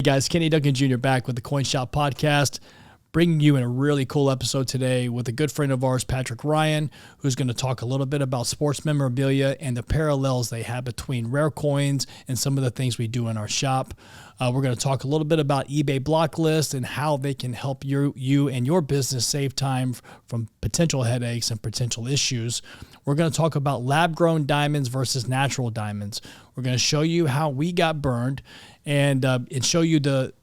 Hey guys, Kenny Duncan Jr. back with the Coin Shop Podcast, bringing you in a really cool episode today with a good friend of ours, Patrick Ryan, who's going to talk a little bit about sports memorabilia and the parallels they have between rare coins and some of the things we do in our shop. We're going to talk a little bit about eBay block list and how they can help you and your business save time from potential headaches and potential issues. We're going to talk about lab-grown diamonds versus natural diamonds. We're going to show you how we got burned and show you the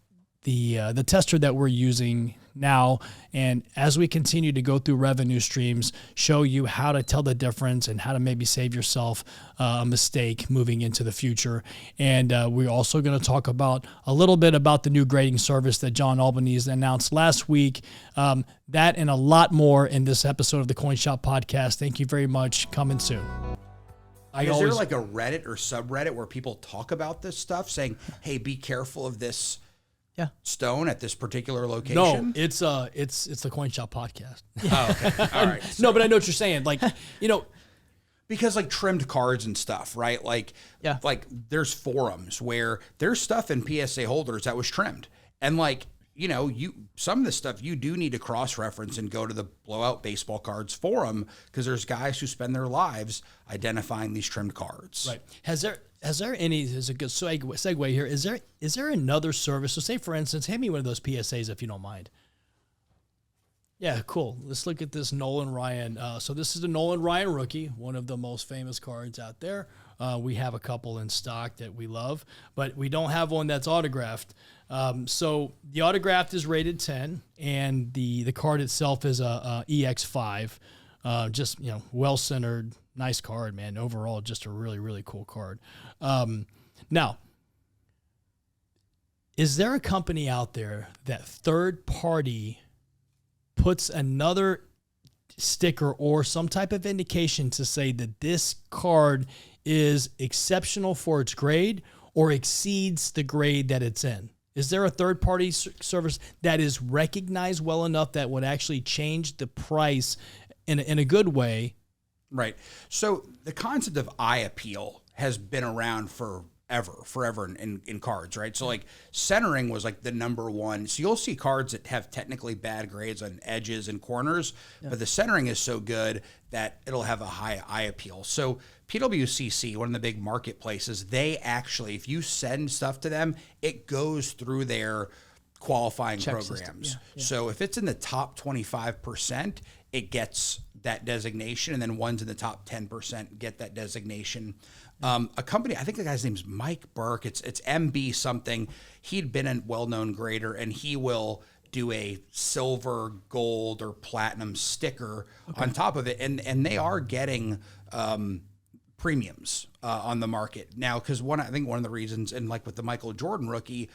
tester that we're using now, and as we continue to go through revenue streams, show you how to tell the difference and how to maybe save yourself a mistake moving into the future. And we're also going to talk about a little bit about the new grading service that John Albanese announced last week. That and a lot more in this episode of the Coin Shop Podcast. Thank you very much. Coming soon. Is there like a Reddit or subreddit where people talk about this stuff, saying, "Hey, be careful of this stone at this particular location"? No, it's the Coin Shop Podcast. Oh, okay. All right. No, but I know what you're saying. Like, because like trimmed cards and stuff, right? Like there's forums where there's stuff in PSA holders that was trimmed, and like, some of the stuff you do need to cross-reference and go to the Blowout Baseball Cards forum, because there's guys who spend their lives identifying these trimmed cards. Right. Has there any, is a good segue here, is there another service? So say, for instance, hand me one of those PSAs if you don't mind. Yeah, cool. Let's look at this Nolan Ryan. So this is the Nolan Ryan rookie, one of the most famous cards out there. We have a couple in stock that we love, but we don't have one that's autographed. So the autographed is rated 10, and the card itself is a EX5. Just, well-centered, nice card, man. Overall, just a really, really cool card. Now, is there a company out there that third party puts another sticker or some type of indication to say that this card is exceptional for its grade or exceeds the grade that it's in? Is there a third-party service that is recognized well enough that would actually change the price in a good way? Right. So the concept of eye appeal has been around forever in cards, right? So like centering was like the number one. So you'll see cards that have technically bad grades on edges and corners, but the centering is so good that it'll have a high eye appeal. So PWCC, one of the big marketplaces, they actually, if you send stuff to them, it goes through their qualifying programs. Yeah. So if it's in the top 25%, it gets that designation, and then ones in the top 10% get that designation. A company, I think the guy's name's Mike Burke. It's MB something. He'd been a well-known grader, and he will do a silver, gold, or platinum sticker on top of it, and they are getting premiums on the market now, because I think one of the reasons, and like with the Michael Jordan rookie,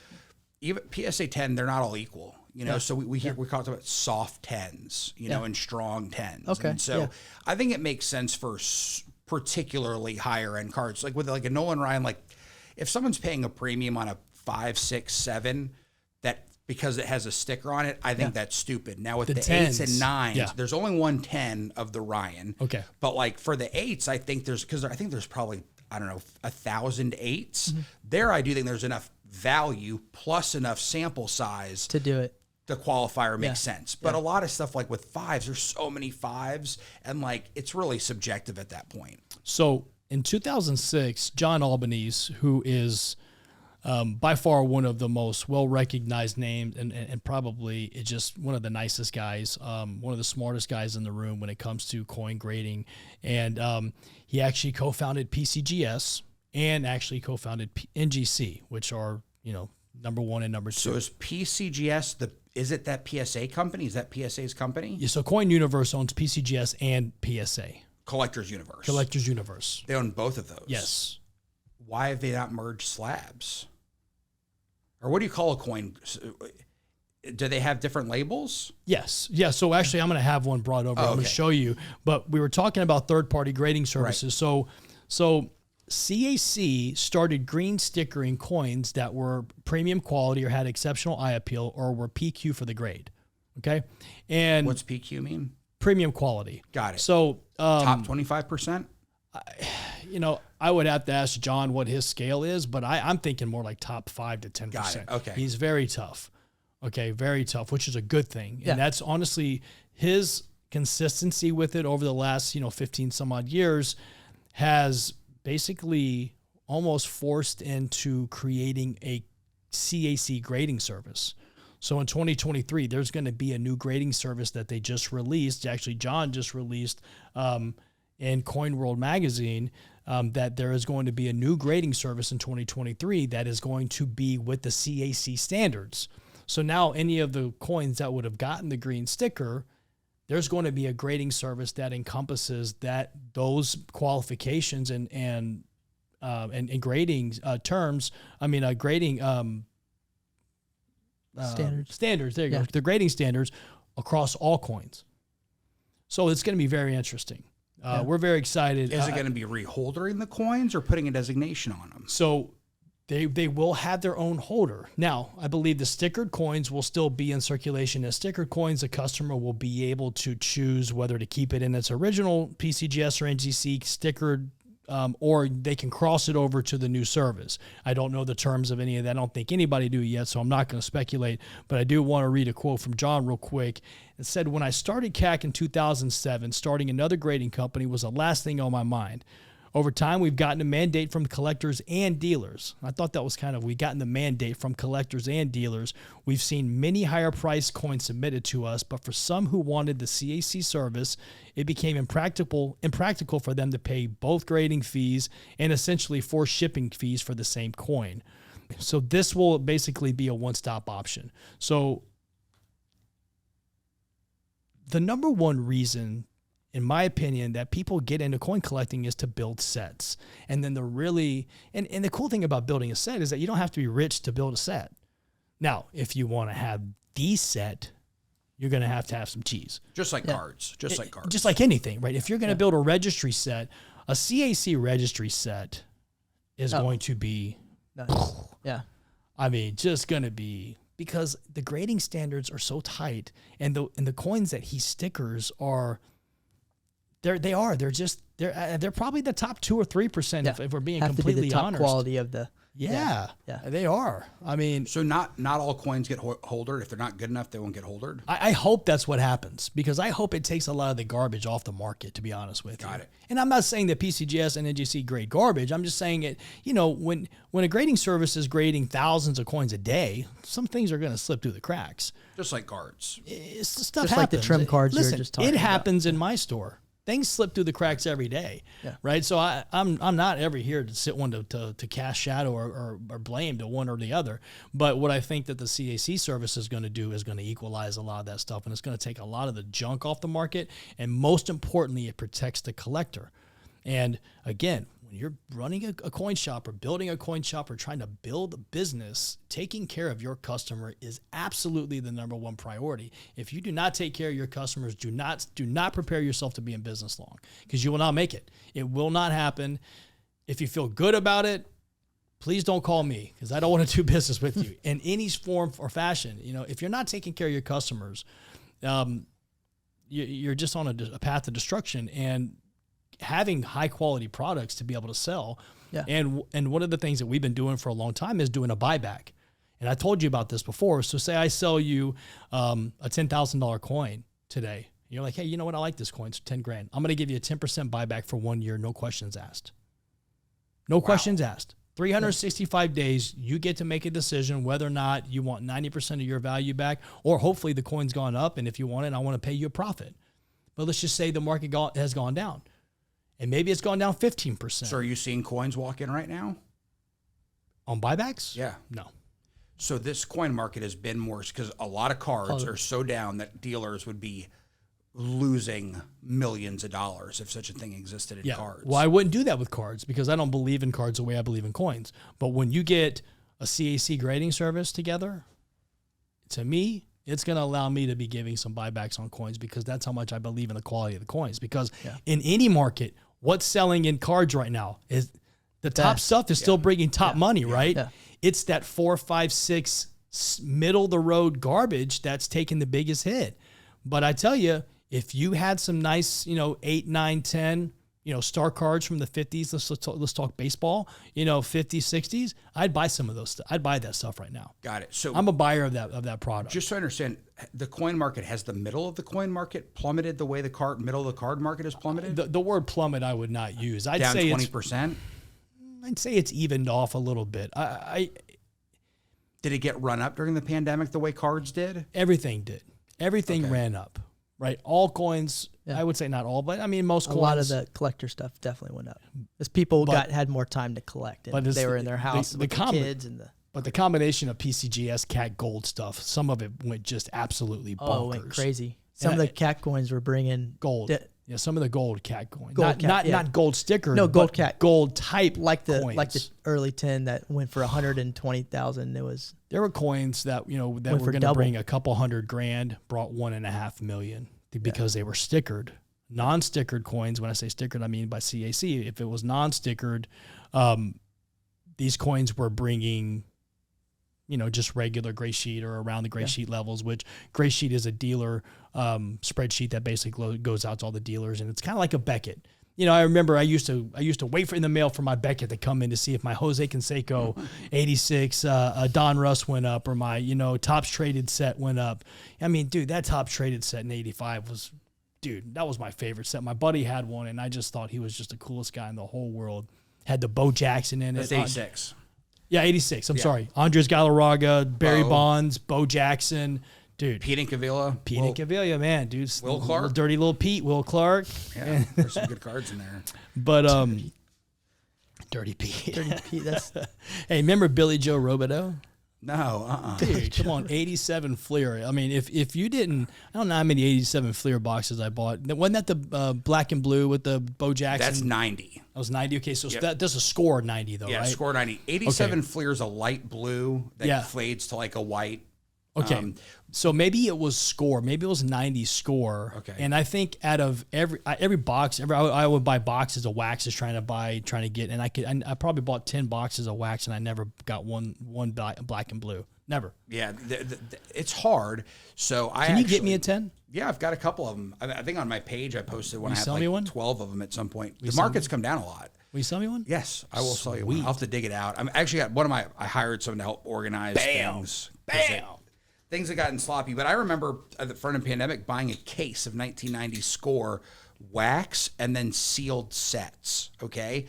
even PSA 10, they're not all equal. So we talk about soft 10s, and strong 10s. Okay. And so I think it makes sense for particularly higher end cards. Like with like a Nolan Ryan, like if someone's paying a premium on a 5, 6, 7, that because it has a sticker on it, I think that's stupid. Now with the 8s and 9s, there's only 110 of the Ryan. Okay. But like for the 8s, I think there's probably, 1,000 8s. There, I do think there's enough value plus enough sample size to do it. The qualifier makes sense. But a lot of stuff like with 5s, there's so many 5s, and like it's really subjective at that point. So in 2006, John Albanese, who is by far one of the most well-recognized names and probably just one of the nicest guys, one of the smartest guys in the room when it comes to coin grading. And he actually co-founded PCGS and actually co-founded NGC, which are, number one and number two. So is PCGS is it that PSA company? Is that PSA's company? Yeah, so Coin Universe owns PCGS and PSA. Collector's Universe. Collector's Universe. They own both of those. Yes. Why have they not merged slabs? Or what do you call a coin? Do they have different labels? Yes. Yeah. So actually, I'm going to have one brought over. I'm going to show you. But we were talking about third-party grading services. Right. So CAC started green stickering coins that were premium quality or had exceptional eye appeal or were PQ for the grade. Okay. And what's PQ mean? Premium quality. Got it. So top 25%? I would have to ask John what his scale is, but I'm thinking more like top 5 to 10%. Got it. Okay. He's very tough. Okay. Very tough, which is a good thing. Yeah. And that's honestly his consistency with it over the last, 15 some odd years has basically almost forced into creating a CAC grading service. So in 2023, there's going to be a new grading service that they just released. Actually, John just released in Coin World magazine that there is going to be a new grading service in 2023 that is going to be with the CAC standards. So now any of the coins that would have gotten the green sticker, there's going to be a grading service that encompasses those qualifications and grading terms. I mean, grading standards. There you go. The grading standards across all coins. So it's going to be very interesting. We're very excited. Is it going to be reholdering the coins or putting a designation on them? So they will have their own holder. Now, I believe the stickered coins will still be in circulation as stickered coins. The customer will be able to choose whether to keep it in its original PCGS or NGC stickered, or they can cross it over to the new service. I don't know the terms of any of that. I don't think anybody do yet, so I'm not going to speculate. But I do want to read a quote from John real quick. It said, "When I started CAC in 2007, starting another grading company was the last thing on my mind. Over time, we've gotten a mandate from collectors and dealers." I thought that was we've gotten the mandate from collectors and dealers. "We've seen many higher priced coins submitted to us, but for some who wanted the CAC service, it became impractical for them to pay both grading fees and essentially 4 shipping fees for the same coin. So this will basically be a one-stop option." So the number one reason, in my opinion, that people get into coin collecting is to build sets. And then and the cool thing about building a set is that you don't have to be rich to build a set. Now, if you want to have the set, you're going to have some cheese. Just like cards. Just like anything, right? If you're going to build a registry set, a CAC registry set is going to be, just going to be, because the grading standards are so tight, and the coins that he stickers are, they're probably the top 2 or 3% if we're being completely the top honest. Quality of the they are. I mean, so not all coins get holdered. If they're not good enough, they won't get holdered. I hope that's what happens, because I hope it takes a lot of the garbage off the market, to be honest with you. Got it. And I'm not saying that PCGS and NGC grade garbage. I'm just saying it. When a grading service is grading thousands of coins a day, some things are going to slip through the cracks. Just like cards. Stuff just happens. like the trim cards you were Listen, just talking it about. happens in my store. Things slip through the cracks every day, right? So I'm not ever here to sit one to cast shadow or blame to one or the other. But what I think that the CAC service is going to do is going to equalize a lot of that stuff, and it's going to take a lot of the junk off the market. And most importantly, it protects the collector. And again, when you're running a coin shop or building a coin shop or trying to build a business, taking care of your customer is absolutely the number one priority. If you do not take care of your customers, do not prepare yourself to be in business long, because you will not make it. It will not happen. If you feel good about it, please don't call me, because I don't want to do business with you in any form or fashion. If you're not taking care of your customers, you're just on a path to destruction. And having high quality products to be able to sell. Yeah. And one of the things that we've been doing for a long time is doing a buyback. And I told you about this before. So say I sell you a $10,000 coin today. You're like, hey, you know what? I like this coin. It's 10 grand. I'm going to give you a 10% buyback for 1 year. No questions asked. No questions asked. 365 days, you get to make a decision whether or not you want 90% of your value back, or hopefully the coin's gone up. And if you want it, I want to pay you a profit. But let's just say the market has gone down. And maybe it's gone down 15%. So are you seeing coins walk in right now? On buybacks? Yeah. No. So this coin market has been more, because a lot of cards are so down that dealers would be losing millions of dollars if such a thing existed in cards. Well, I wouldn't do that with cards, because I don't believe in cards the way I believe in coins. But when you get a CAC grading service together, to me, it's going to allow me to be giving some buybacks on coins, because that's how much I believe in the quality of the coins. Because in any market, what's selling in cards right now is the top stuff is still bringing top money, right? Yeah. It's that 4, 5, 6 middle of the road garbage that's taking the biggest hit. But I tell you, if you had some nice, 8, 9, 10 star cards from the 50s. Let's talk baseball. 50s, 60s. I'd buy some of those. I'd buy that stuff right now. Got it. So I'm a buyer of that product. just so I understand, the coin market, has the middle of the coin market plummeted the way the middle of the card market has plummeted? The word plummet I would not use. I'd Down say 20%? I'd say it's evened off a little bit. Did it get run up during the pandemic the way cards did? Everything did. Everything Okay. ran up. Right, all coins. Yeah. I would say not all, but I mean most A coins. lot of the collector stuff definitely went up as people had more time to collect, and But it's they were the- in their the- house the with the com- kids and the But the combination of PCGS, Cat Gold stuff, some of it went just absolutely bonkers. it went crazy. Some And of the cat coins were bringing Gold. di- Yeah, some of the gold cat coins. Gold not cat, not, yeah. not gold sticker. No, gold but cat. Gold type like the coins. early 10 that went for 120,000. It was There were coins that that Went were for going to double. bring a couple $100,000, brought $1.5 million because they were stickered. Non-stickered coins. When I say stickered, I mean by CAC. If it was non-stickered, these coins were bringing, just regular gray sheet or around the gray sheet levels. Which gray sheet is a dealer spreadsheet that basically goes out to all the dealers, and it's kind of like a Beckett. I remember I used to wait for in the mail for my Beckett to come in to see if my Jose Canseco 86 Don Russ went up, or my tops traded set went up. I mean, dude, that tops traded set in '85 was, dude, that was my favorite set. My buddy had one, and I just thought he was just the coolest guy in the whole world. Had the Bo Jackson in it. That's 86. Yeah, 86. I'm sorry. Andres Galarraga, Barry Bo. Bonds, Bo Jackson. Dude, Pete Incavilla. Pete Incavilla, man, dude. Will Clark. Dirty little Pete, Will Clark. Yeah, there's some good cards in there. But Dirty Pete. Dirty Pete. That's Hey, remember Billy Joe Robideau? No, Dude, come on, 87 Fleer. I mean, if you didn't, I don't know how many 87 Fleer boxes I bought. Wasn't that the black and blue with the Bo Jackson? That's 90. That was 90. Okay, so that's a score 90 though, Yeah, right? score 90. 87 Fleer's a light blue that fades to like a white. Okay, so maybe it was score. Maybe it was 90 score. Okay. And I think out of every box, I would buy boxes of waxes trying to get, and I probably bought 10 boxes of wax, and I never got one black and blue. Never. Yeah, it's hard. So Can you get me a 10? Yeah, I've got a couple of them. I think on my page I posted one. I had sell like me one? 12 of them at some point. you The sell market's come down a lot. Will you sell me one? Yes, I will sell you one. Sweet. I'll have to dig it out. I'm actually got one of I hired someone to help organize things. 'Cause things have gotten sloppy. But I remember at the front of the pandemic buying a case of 1990 score wax and then sealed sets. Okay.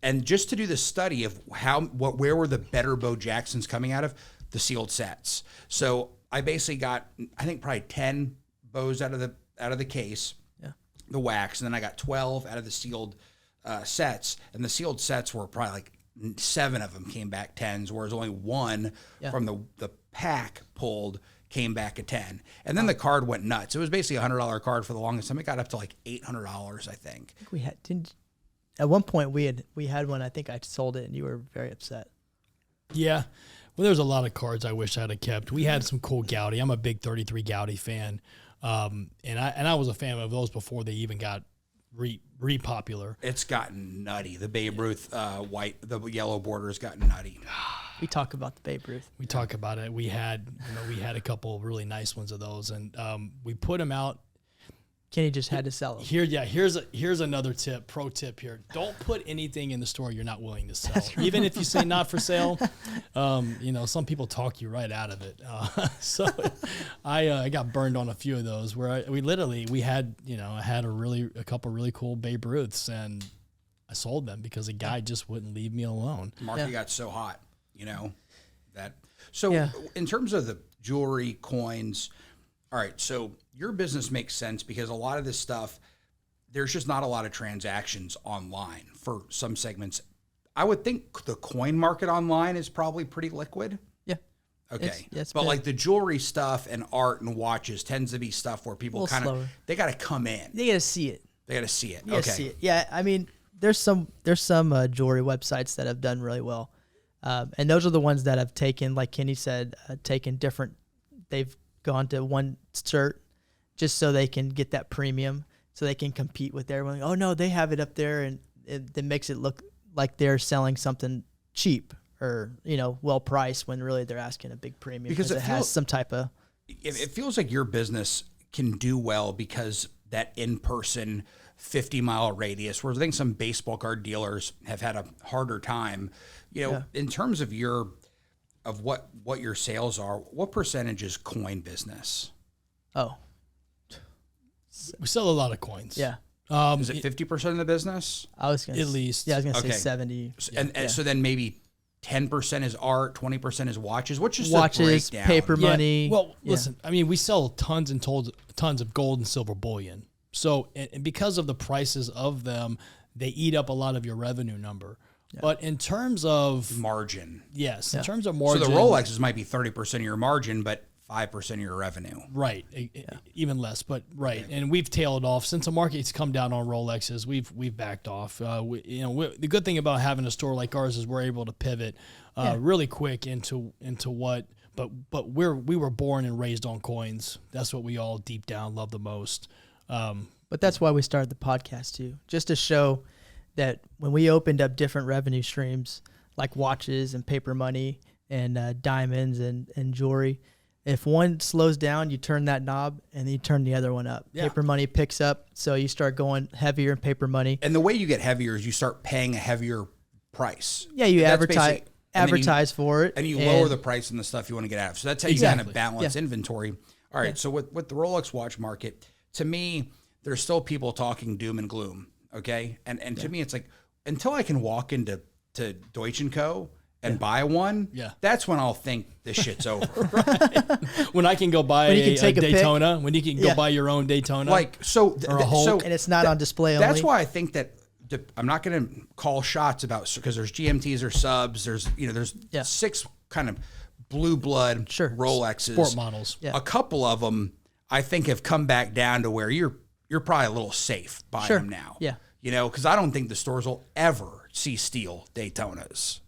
And just to do the study of where were the better Bo Jacksons coming out of, the sealed sets. So I basically got, I think probably 10 bows out of the case, the wax, and then I got 12 out of the sealed sets, and the sealed sets were probably like 7 of them came back 10s, whereas only one from the pack pulled came back a 10. And then the card went nuts. It was basically a $100 card for the longest time. It got up to like $800, I think. we had. At one point we had one. I think I sold it, and you were very upset. Yeah. Well, there's a lot of cards I wish I'd have kept. We had some cool Gaudy. I'm a big 33 Gaudy fan. And I was a fan of those before they even got re-popular. It's gotten nutty. The Babe Ruth the yellow border has gotten nutty. We talk about the Babe Ruth. We talk about it. We had a couple of really nice ones of those, and we put them out. Kenny just had to sell them. Here's another tip, pro tip here. Don't put anything in the store you're not willing to sell. Even if you say not for sale, some people talk you right out of it. So I got burned on a few of those where I had a couple really cool Babe Ruths, and I sold them because a guy just wouldn't leave me alone. The market got so hot, that. So in terms of the jewelry, coins, all right, so your business makes sense because a lot of this stuff, there's just not a lot of transactions online for some segments. I would think the coin market online is probably pretty liquid. Yeah. Okay. It's but been- like the jewelry stuff and art and watches tends to be stuff where people kind of, slower. they got to come in. They got to see it. They got to see it. You gotta see it. Yeah, I mean, there's some jewelry websites that have done really well, and those are the ones that have taken, like Kenny said, taken different. They've gone to one cert just so they can get that premium, so they can compete with everyone. Oh no, they have it up there, and it makes it look like they're selling something cheap or well priced when really they're asking a big premium because it has some type of. It feels like your business can do well because that in-person 50-mile radius, where I think some baseball card dealers have had a harder time. You know, in terms of what your sales are, what percentage is coin business? Oh, We sell a lot of coins. yeah. Is it 50% of the business? I was gonna At least. Yeah, I was gonna Okay. say 70. And so then maybe 10% is art, 20% is watches. What's just Watches, a breakdown? paper money. Well, Yeah. listen, I mean, we sell tons and tons of gold and silver bullion. So, and because of the prices of them, they eat up a lot of your revenue number. But in terms of margin. in terms of So margin, the Rolexes might be 30% of your margin, but 5% of your revenue. right, even less. But right, and we've tailed off since the market's come down on Rolexes. We've backed off. The good thing about having a store like ours is we're able to pivot really quick into what. But we were born and raised on coins. That's what we all deep down love the most. But that's why we started the podcast too, just to show that when we opened up different revenue streams like watches and paper money and diamonds and jewelry, if one slows down, you turn that knob and then you turn the other one up. Yeah. Paper money picks up, so you start going heavier in paper money. And the way you get heavier is you start paying a heavier price. Yeah, you That's advertise basic. And then advertise for it, And you lower the price on the stuff you want to get out of. So that's how you kind of balance inventory. All right, so with the Rolex watch market, to me, there's still people talking doom and gloom, okay? And to me, it's like, until I can walk into Deutsch & Co. and buy one, that's when I'll think this shit's over. When I can go buy When you can a take a pic. Daytona, when you can go buy your own Daytona, Like, so, Or a Hulk. and it's not on display only. that's why I think that I'm not going to call shots about, because there's GMTs, there's subs, there's 6 kind of blue blood Rolexes, sport models. Yeah. A couple of them I think have come back down to where you're probably a little safe buying them now. Yeah. You know, because I don't think the stores will ever see steel Daytonas.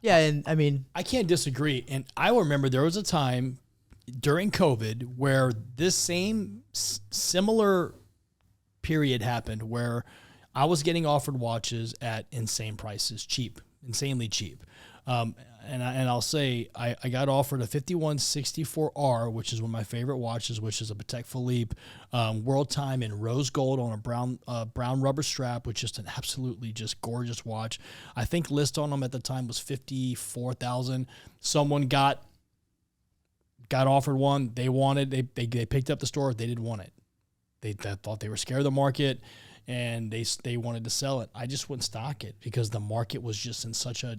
Yeah, and I mean, I can't disagree. And I remember there was a time during COVID where this same similar period happened where I was getting offered watches at insane prices, insanely cheap. And I'll say I got offered a 5164R, which is one of my favorite watches, which is a Patek Philippe World Time in rose gold on a brown rubber strap, which is an absolutely just gorgeous watch. I think list on them at the time was $54,000. Someone got offered one. They wanted. They picked up the store. They didn't want it. They thought they were scared of the market, and they wanted to sell it. I just wouldn't stock it because the market was just in such a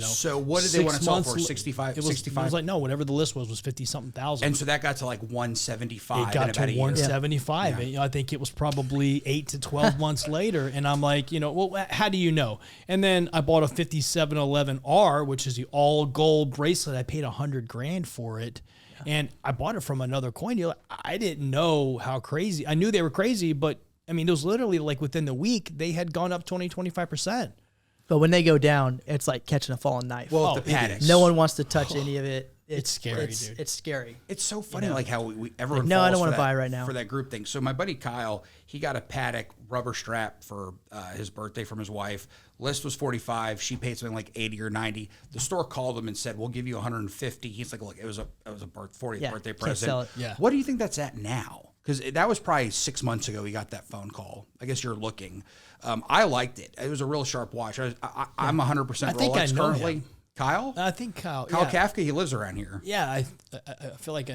So what did they want to sell for? 65? It was like, no, whatever the list was 50-something thousand. And so that got to like 175. It got in to about a year. 175. And, I think it was probably 8 to 12 months later. And I'm like, well, how do you know? And then I bought a 5711R, which is the all gold bracelet. I paid $100,000 for it. And I bought it from another coin dealer. I didn't know how crazy. I knew they were crazy, but I mean, it was literally like within the week, they had gone up 20-25%. but when they go down, it's like catching a falling knife. Well, Oh, the Pateks. No one wants to touch any of it. It's scary, dude. It's scary. It's so funny, like how everyone. Like, no, I falls don't wanna for that- buy right now. for that group thing. So my buddy Kyle, he got a Patek rubber strap for his birthday from his wife. List was 45. She paid something like 80 or 90. The store called him and said, "We'll give you 150." He's like, "Look, it was a 40th Yeah, birthday can't present." sell it. Yeah. What do you think that's at now? Because that was probably 6 months ago. He got that phone call. I guess you're looking. I liked it. It was a real sharp watch. I'm 100% I think I Rolex know currently. him. Kyle. I think Kyle Kafka. He lives around here. Yeah, I feel like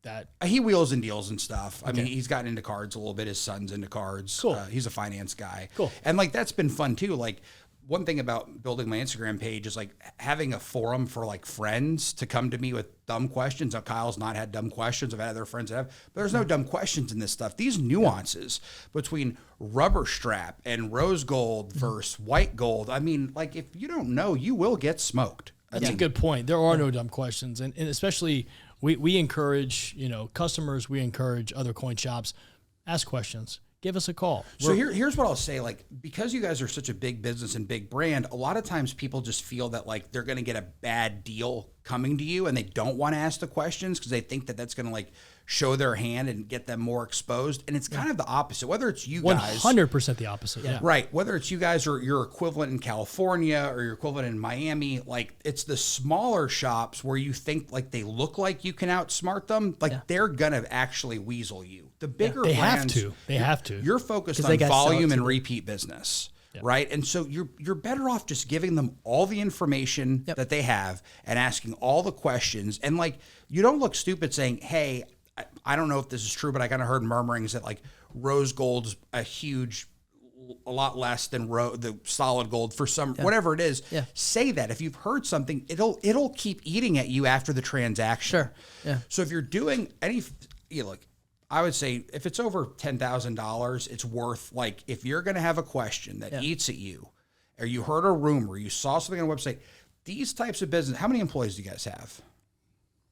that. He wheels and deals and stuff. I mean, he's gotten into cards a little bit. His son's into cards. Cool. He's a finance guy. Cool. And like that's been fun too. Like one thing about building my Instagram page is like having a forum for like friends to come to me with dumb questions. Now, Kyle's not had dumb questions. I've had other friends that have, but there's no dumb questions in this stuff. These nuances between rubber strap and rose gold versus white gold. I mean, like if you don't know, you will get smoked. That's a good point. There are no dumb questions, and especially we encourage customers. We encourage other coin shops, ask questions. Give us a call. So here's what I'll say. Like, because you guys are such a big business and big brand, a lot of times people just feel that like they're going to get a bad deal coming to you and they don't want to ask the questions because they think that that's going to like show their hand and get them more exposed. And it's kind of the opposite, whether it's you guys. 100% the opposite. Yeah. Right. Whether it's you guys or your equivalent in California or your equivalent in Miami, like it's the smaller shops where you think like they look like you can outsmart them. Like they're going to actually weasel you. The bigger They brands, have to. You're focused 'Cause on they gotta sell it volume to and them. repeat business. Right. And so you're better off just giving them all the information that they have and asking all the questions. And like, you don't look stupid saying, hey, I don't know if this is true, but I kind of heard murmurings that like rose gold's a lot less than the solid gold for some, whatever it is. Yeah. Say that. If you've heard something, it'll keep eating at you after the transaction. Sure. Yeah. So if you're doing look, I would say if it's over $10,000, it's worth, like, if you're going to have a question that eats at you, or you heard a rumor, you saw something on a website, these types of business, how many employees do you guys have?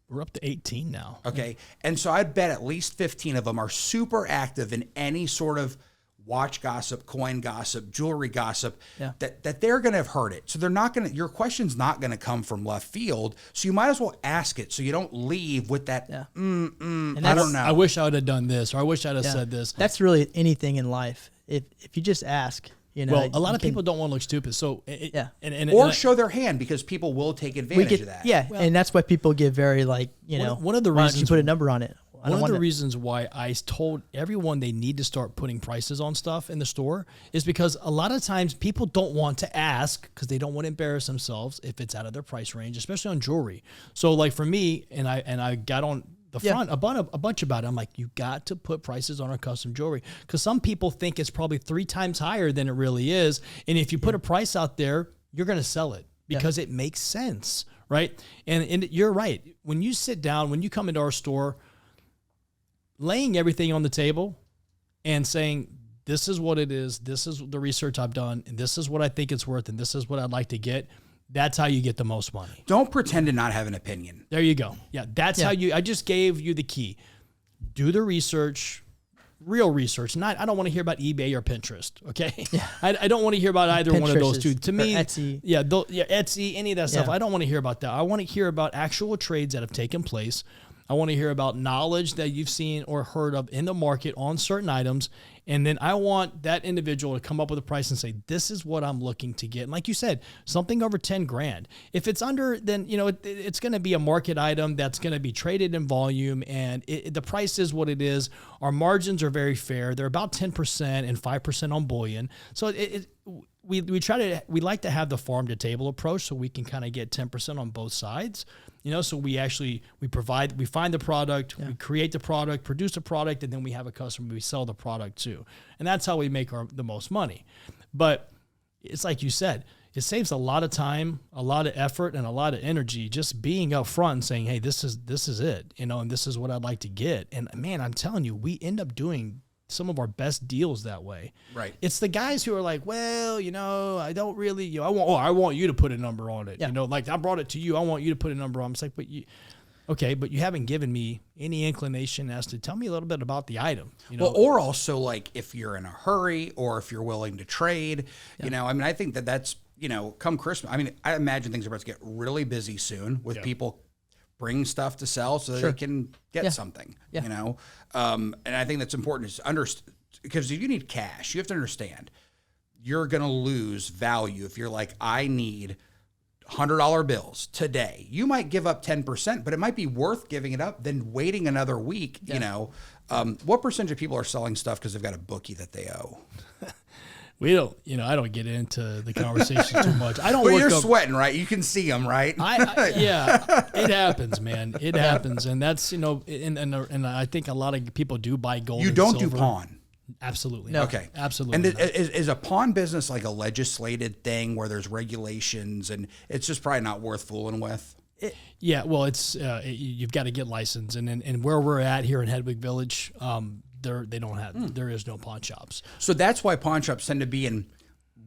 We're up to 18 now. Okay. And so I'd bet at least 15 of them are super active in any sort of watch gossip, coin gossip, jewelry gossip, that they're going to have heard it. So they're not going to, your question's not going to come from left field. So you might as well ask it so you don't leave with that, I don't know. I wish I would have done this, or I wish I'd have said this. That's really anything in life. If you just ask, you know. Well, a lot of people don't want to look stupid. So or show their hand, because people will take advantage of that. Yeah, and that's why people get very like, you know, one of the why don't reasons you put a number on it? One of the reasons why I told everyone they need to start putting prices on stuff in the store is because a lot of times people don't want to ask because they don't want to embarrass themselves if it's out of their price range, especially on jewelry. So like for me, and I got on the front a bunch about it. I'm like, you got to put prices on our custom jewelry, because some people think it's probably 3 times higher than it really is. And if you put a price out there, you're going to sell it because it makes sense, right? And you're right. When you sit down, when you come into our store, laying everything on the table and saying, this is what it is, this is the research I've done, and this is what I think it's worth, and this is what I'd like to get, that's how you get the most money. Don't pretend to not have an opinion. There you go. Yeah, that's how I just gave you the key. Do the research, real research. I don't want to hear about eBay or Pinterest, okay? Yeah. I don't want to hear about either one of those two. To me, Etsy. Etsy, any of that stuff. I don't want to hear about that. I want to hear about actual trades that have taken place. I want to hear about knowledge that you've seen or heard of in the market on certain items. And then I want that individual to come up with a price and say, this is what I'm looking to get. And like you said, something over 10 grand. If it's under, then, you know, it's going to be a market item that's going to be traded in volume, and the price is what it is. Our margins are very fair. They're about 10% and 5% on bullion. So we like to have the farm to table approach, so we can kind of get 10% on both sides. You know, so we find the product, we create the product, produce the product, and then we have a customer, we sell the product too. And that's how we make the most money. But it's like you said, it saves a lot of time, a lot of effort, and a lot of energy just being up front and saying, hey, this is it, you know, and this is what I'd like to get. And man, I'm telling you, we end up doing some of our best deals that way. Right. It's the guys who are like, well, you know, I don't really, you know, I want you to put a number on it. You know, like I brought it to you, I want you to put a number on it. It's like, but you haven't given me any inclination as to tell me a little bit about the item. You know? Well, or also like if you're in a hurry or if you're willing to trade, you know, I mean, I think that's, you know, come Christmas. I mean, I imagine things are about to get really busy soon with people bring stuff to sell so they can get something, you know? And I think that's important is because if you need cash, you have to understand you're going to lose value. If you're like, I need $100 bills today, you might give up 10%, but it might be worth giving it up than waiting another week. You know, what percentage of people are selling stuff because they've got a bookie that they owe? We don't, you know, I don't get into the conversation too much. I don't. Well, you're sweating, right? You can see them, right? Yeah, it happens, man. It happens, and that's, you know, and I think a lot of people do buy gold. You don't do pawn. Absolutely. No. Okay. Absolutely. And is a pawn business like a legislated thing where there's regulations and it's just probably not worth fooling with? Yeah. Well, it's you've got to get licensed, and where we're at here in Hedwig Village, there is no pawn shops. So that's why pawn shops tend to be in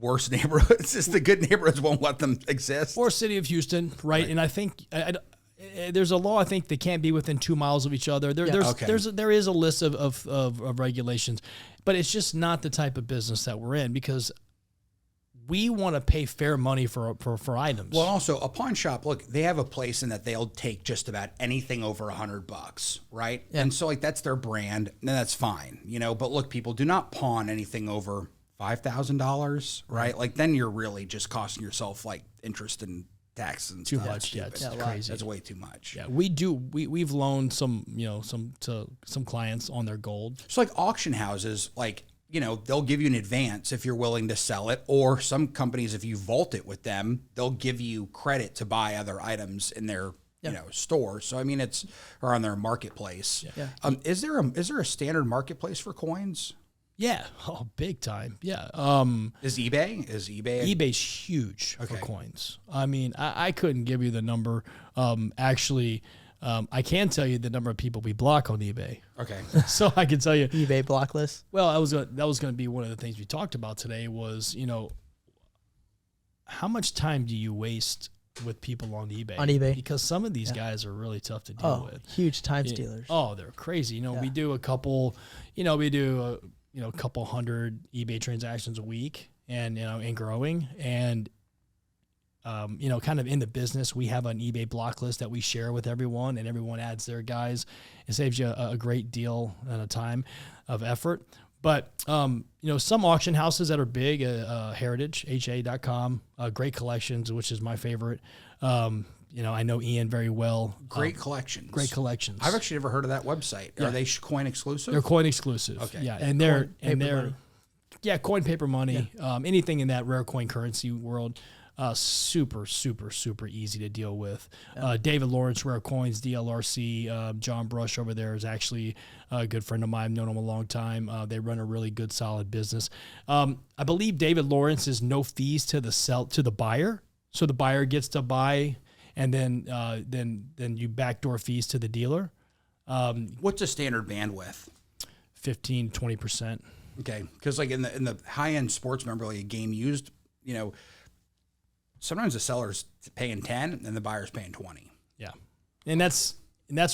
worse neighborhoods. Just the good neighborhoods won't let them exist. Or City of Houston, right? And I think there's a law. I think they can't be within 2 miles of each other. There is a list of regulations, but it's just not the type of business that we're in, because we want to pay fair money for items. Well, also a pawn shop, look, they have a place in that they'll take just about anything over $100, right? Yeah. And so like that's their brand, and that's fine, But look, people do not pawn anything over $5,000, right? Like then you're really just costing yourself like interest and tax and too stuff. much. Yeah, it's Yeah, crazy. That's way too much. Yeah, we've loaned some to some clients on their gold. So like auction houses, like, they'll give you an advance if you're willing to sell it, or some companies, if you vault it with them, they'll give you credit to buy other items in their store. So I mean, or on their marketplace. Yeah. Is there a standard marketplace for coins? Yeah, big time. Yeah. Is eBay? eBay's huge for coins. I mean, I couldn't give you the number. Actually, I can tell you the number of people we block on eBay. Okay. So I can tell you eBay block list. Well, that was going to be one of the things we talked about today was, how much time do you waste with people on eBay? On eBay. Because some of these guys are really tough to deal with. Huge time stealers. Oh, they're crazy. We do a couple, a couple hundred eBay transactions a week and growing. And, kind of in the business, we have an eBay block list that we share with everyone, and everyone adds their guys. It saves you a great deal and a time of effort. But, some auction houses that are big, Heritage, HA.com, great collections, which is my favorite. I know Ian very well. Great collections. Great collections. I've actually never heard of that website. Yeah. Are they coin exclusive? They're coin exclusive. Okay. Yeah, coin, paper money, anything in that rare coin currency world. Super, super, super easy to deal with. David Lawrence, Rare Coins, DLRC, John Brush over there is actually a good friend of mine. I've known him a long time. They run a really good, solid business. I believe David Lawrence is no fees to the buyer, so the buyer gets to buy, and then you backdoor fees to the dealer. What's a standard bandwidth? 15-20%. Okay, because like in the high end sports memorabilia game used, sometimes the seller's paying 10 and the buyer's paying 20. Yeah. And that's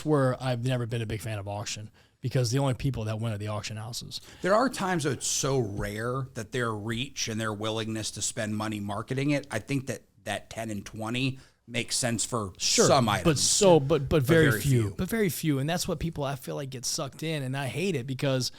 where I've never been a big fan of auction, because the only people that win are the auction houses. There are times that it's so rare that their reach and their willingness to spend money marketing it, I think that 10 and 20 makes sense for some items. But very few. But very few. And that's what people, I feel like, get sucked in, and I hate it because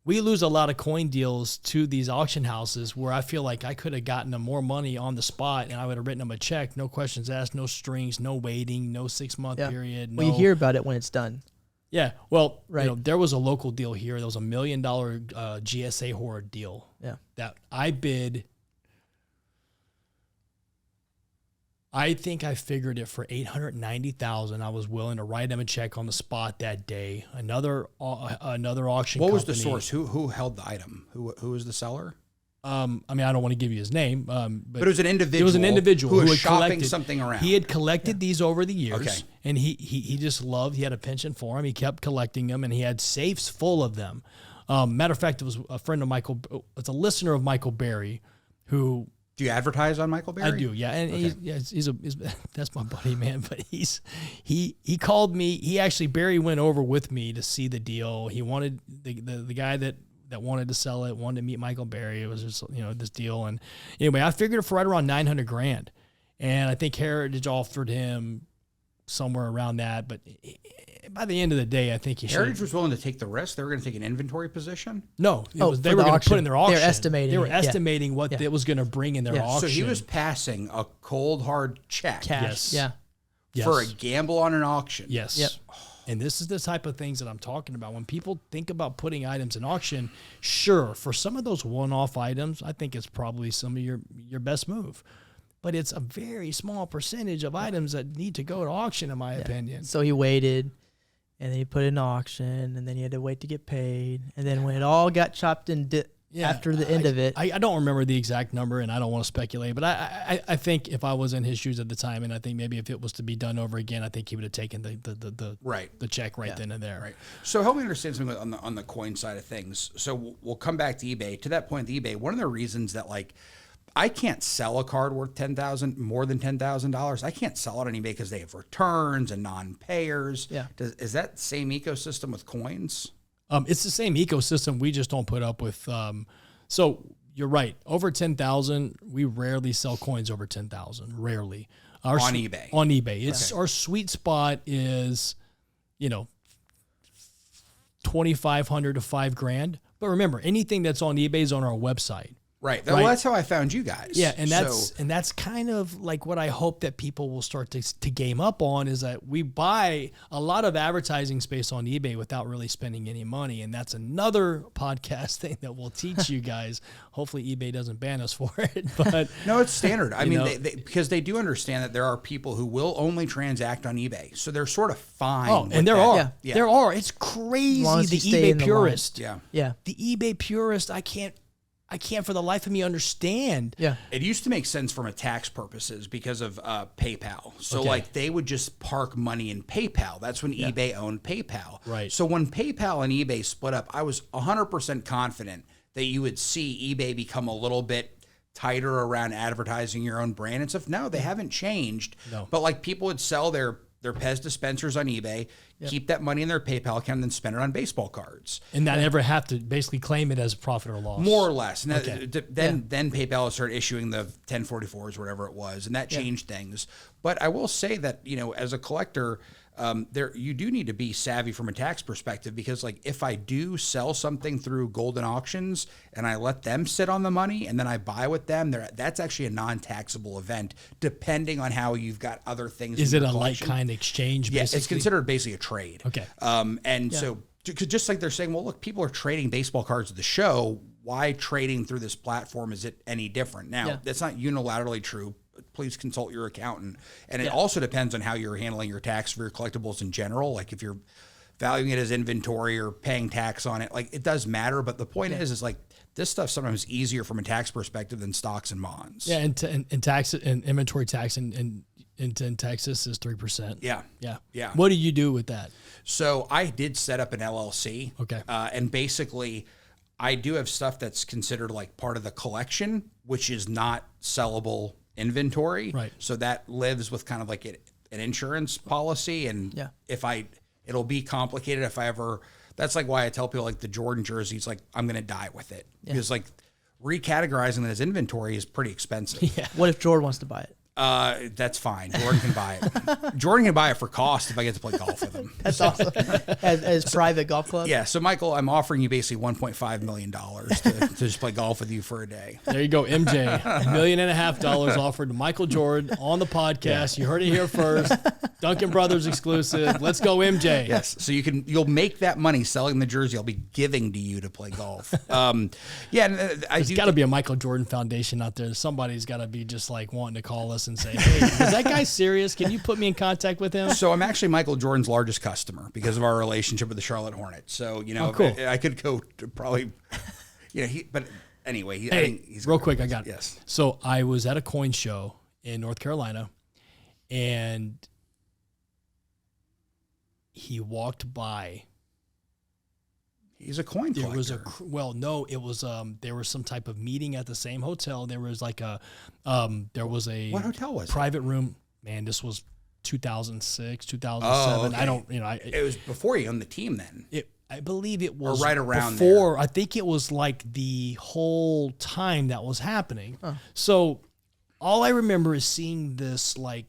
we lose a lot of coin deals to these auction houses where I feel like I could have gotten them more money on the spot, and I would have written them a check, no questions asked, no strings, no waiting, no 6-month period. Well, you hear about it when it's done. Yeah. Well, there was a local deal here. There was $1 million GSA Horde deal that I bid. I think I figured it for $890,000. I was willing to write him a check on the spot that day. Another auction. What was the source? Who held the item? Who was the seller? I mean, I don't want to give you his name, but it was an individual. It was an individual who was had shopping collected something around. He had collected these over the years, Okay. and he just loved. He had a penchant for them. He kept collecting them, and he had safes full of them. Matter of fact, it was a friend of Michael. It's a listener of Michael Berry, who. Do you advertise on Michael Berry? I do, yeah, and he's that's my buddy, man. But he called me. He actually, Barry went over with me to see the deal. He wanted the guy that wanted to sell it wanted to meet Michael Berry. It was just this deal, and anyway, I figured it for right around $900,000, and I think Heritage offered him somewhere around that. But by the end of the day, I think Heritage was willing to take the risk. They were going to take an inventory position. No, they were going to put in their auction. They were estimating what it was going to bring in their auction. So he was passing a cold hard check. Cash. Yes. Yeah. For a gamble on an auction. Yes. Yep. And this is the type of things that I'm talking about. When people think about putting items in auction, sure, for some of those one-off items, I think it's probably some of your best move. But it's a very small percentage of items that need to go to auction, in my opinion. So he waited, and then he put it in auction, and then he had to wait to get paid. And then when it all got chopped in after the end of it. I don't remember the exact number, and I don't want to speculate, but I think if I was in his shoes at the time, and I think maybe if it was to be done over again, I think he would have taken the check then and there. Right. So help me understand something on the coin side of things. So we'll come back to eBay. To that point, eBay, one of the reasons that I can't sell a card worth more than $10,000. I can't sell it on eBay because they have returns and non-payers. Yeah. Is that the same ecosystem with coins? It's the same ecosystem. We just don't put up with. So you're right. Over 10,000, we rarely sell coins over 10,000. Rarely. On eBay. On eBay. It's our sweet spot is, 2,500 to $5,000. But remember, anything that's on eBay is on our website. Right. Well, that's how I found you guys. Yeah, and that's kind of like what I hope that people will start to game up on is that we buy a lot of advertising space on eBay without really spending any money, and that's another podcast thing that we'll teach you guys. Hopefully, eBay doesn't ban us for it, but no, it's standard. I mean, because they do understand that there are people who will only transact on eBay, so they're sort of fine. Oh, and there are. There are. It's crazy. The eBay purist. Yeah. The eBay purist. I can't for the life of me understand. Yeah. It used to make sense from a tax purposes because of PayPal. So like they would just park money in PayPal. That's when eBay owned PayPal. Right. So when PayPal and eBay split up, I was 100% confident that you would see eBay become a little bit tighter around advertising your own brand and stuff. No, they haven't changed. No. But like people would sell their Pez dispensers on eBay, keep that money in their PayPal account, and then spend it on baseball cards. And not ever have to basically claim it as a profit or loss. More or less. And then PayPal started issuing the 1044s, whatever it was, and that changed things. But I will say that, as a collector, you do need to be savvy from a tax perspective because, like, if I do sell something through Golden Auctions and I let them sit on the money and then I buy with them, that's actually a non-taxable event, depending on how you've got other things. Is it a like kind exchange? Yes, it's considered basically a trade. Okay. So just like they're saying, well, look, people are trading baseball cards at the show. Why trading through this platform is it any different? Now, that's not unilaterally true. Please consult your accountant. And it also depends on how you're handling your tax for your collectibles in general. Like if you're valuing it as inventory or paying tax on it, like it does matter. But the point is like this stuff sometimes easier from a tax perspective than stocks and bonds. Yeah, and tax and inventory tax in Texas is 3%. Yeah. What do you do with that? So I did set up an LLC. Okay. And basically I do have stuff that's considered like part of the collection, which is not sellable inventory. Right. So that lives with kind of like an insurance policy. And it'll be complicated if I ever, that's like why I tell people like the Jordan jerseys, like I'm going to die with it because like recategorizing it as inventory is pretty expensive. Yeah. What if Jordan wants to buy it? That's fine. Jordan can buy it. Jordan can buy it for cost if I get to play golf with him. That's awesome. As private golf club? Yeah. So, Michael, I'm offering you basically $1.5 million to just play golf with you for a day. There you go, MJ. $1.5 million offered to Michael Jordan on the podcast. You heard it here first. Duncan Brothers exclusive. Let's go, MJ. Yes. So you'll make that money selling the jersey I'll be giving to you to play golf. There's got to be a Michael Jordan Foundation out there. Somebody's got to be just like wanting to call us and say, hey, is that guy serious? Can you put me in contact with him? So I'm actually Michael Jordan's largest customer because of our relationship with the Charlotte Hornets. So, cool. I could go to probably, but anyway. I think he's real quick, I got it. Yes. So I was at a coin show in North Carolina, and he walked by. He's a coin collector. It was there was some type of meeting at the same hotel. There was like a what hotel was private room. Man, this was 2006, 2007. Oh, okay. I don't, it was before you owned the team then. I believe it was right around before. there. I think it was like the whole time that was happening. So all I remember is seeing this like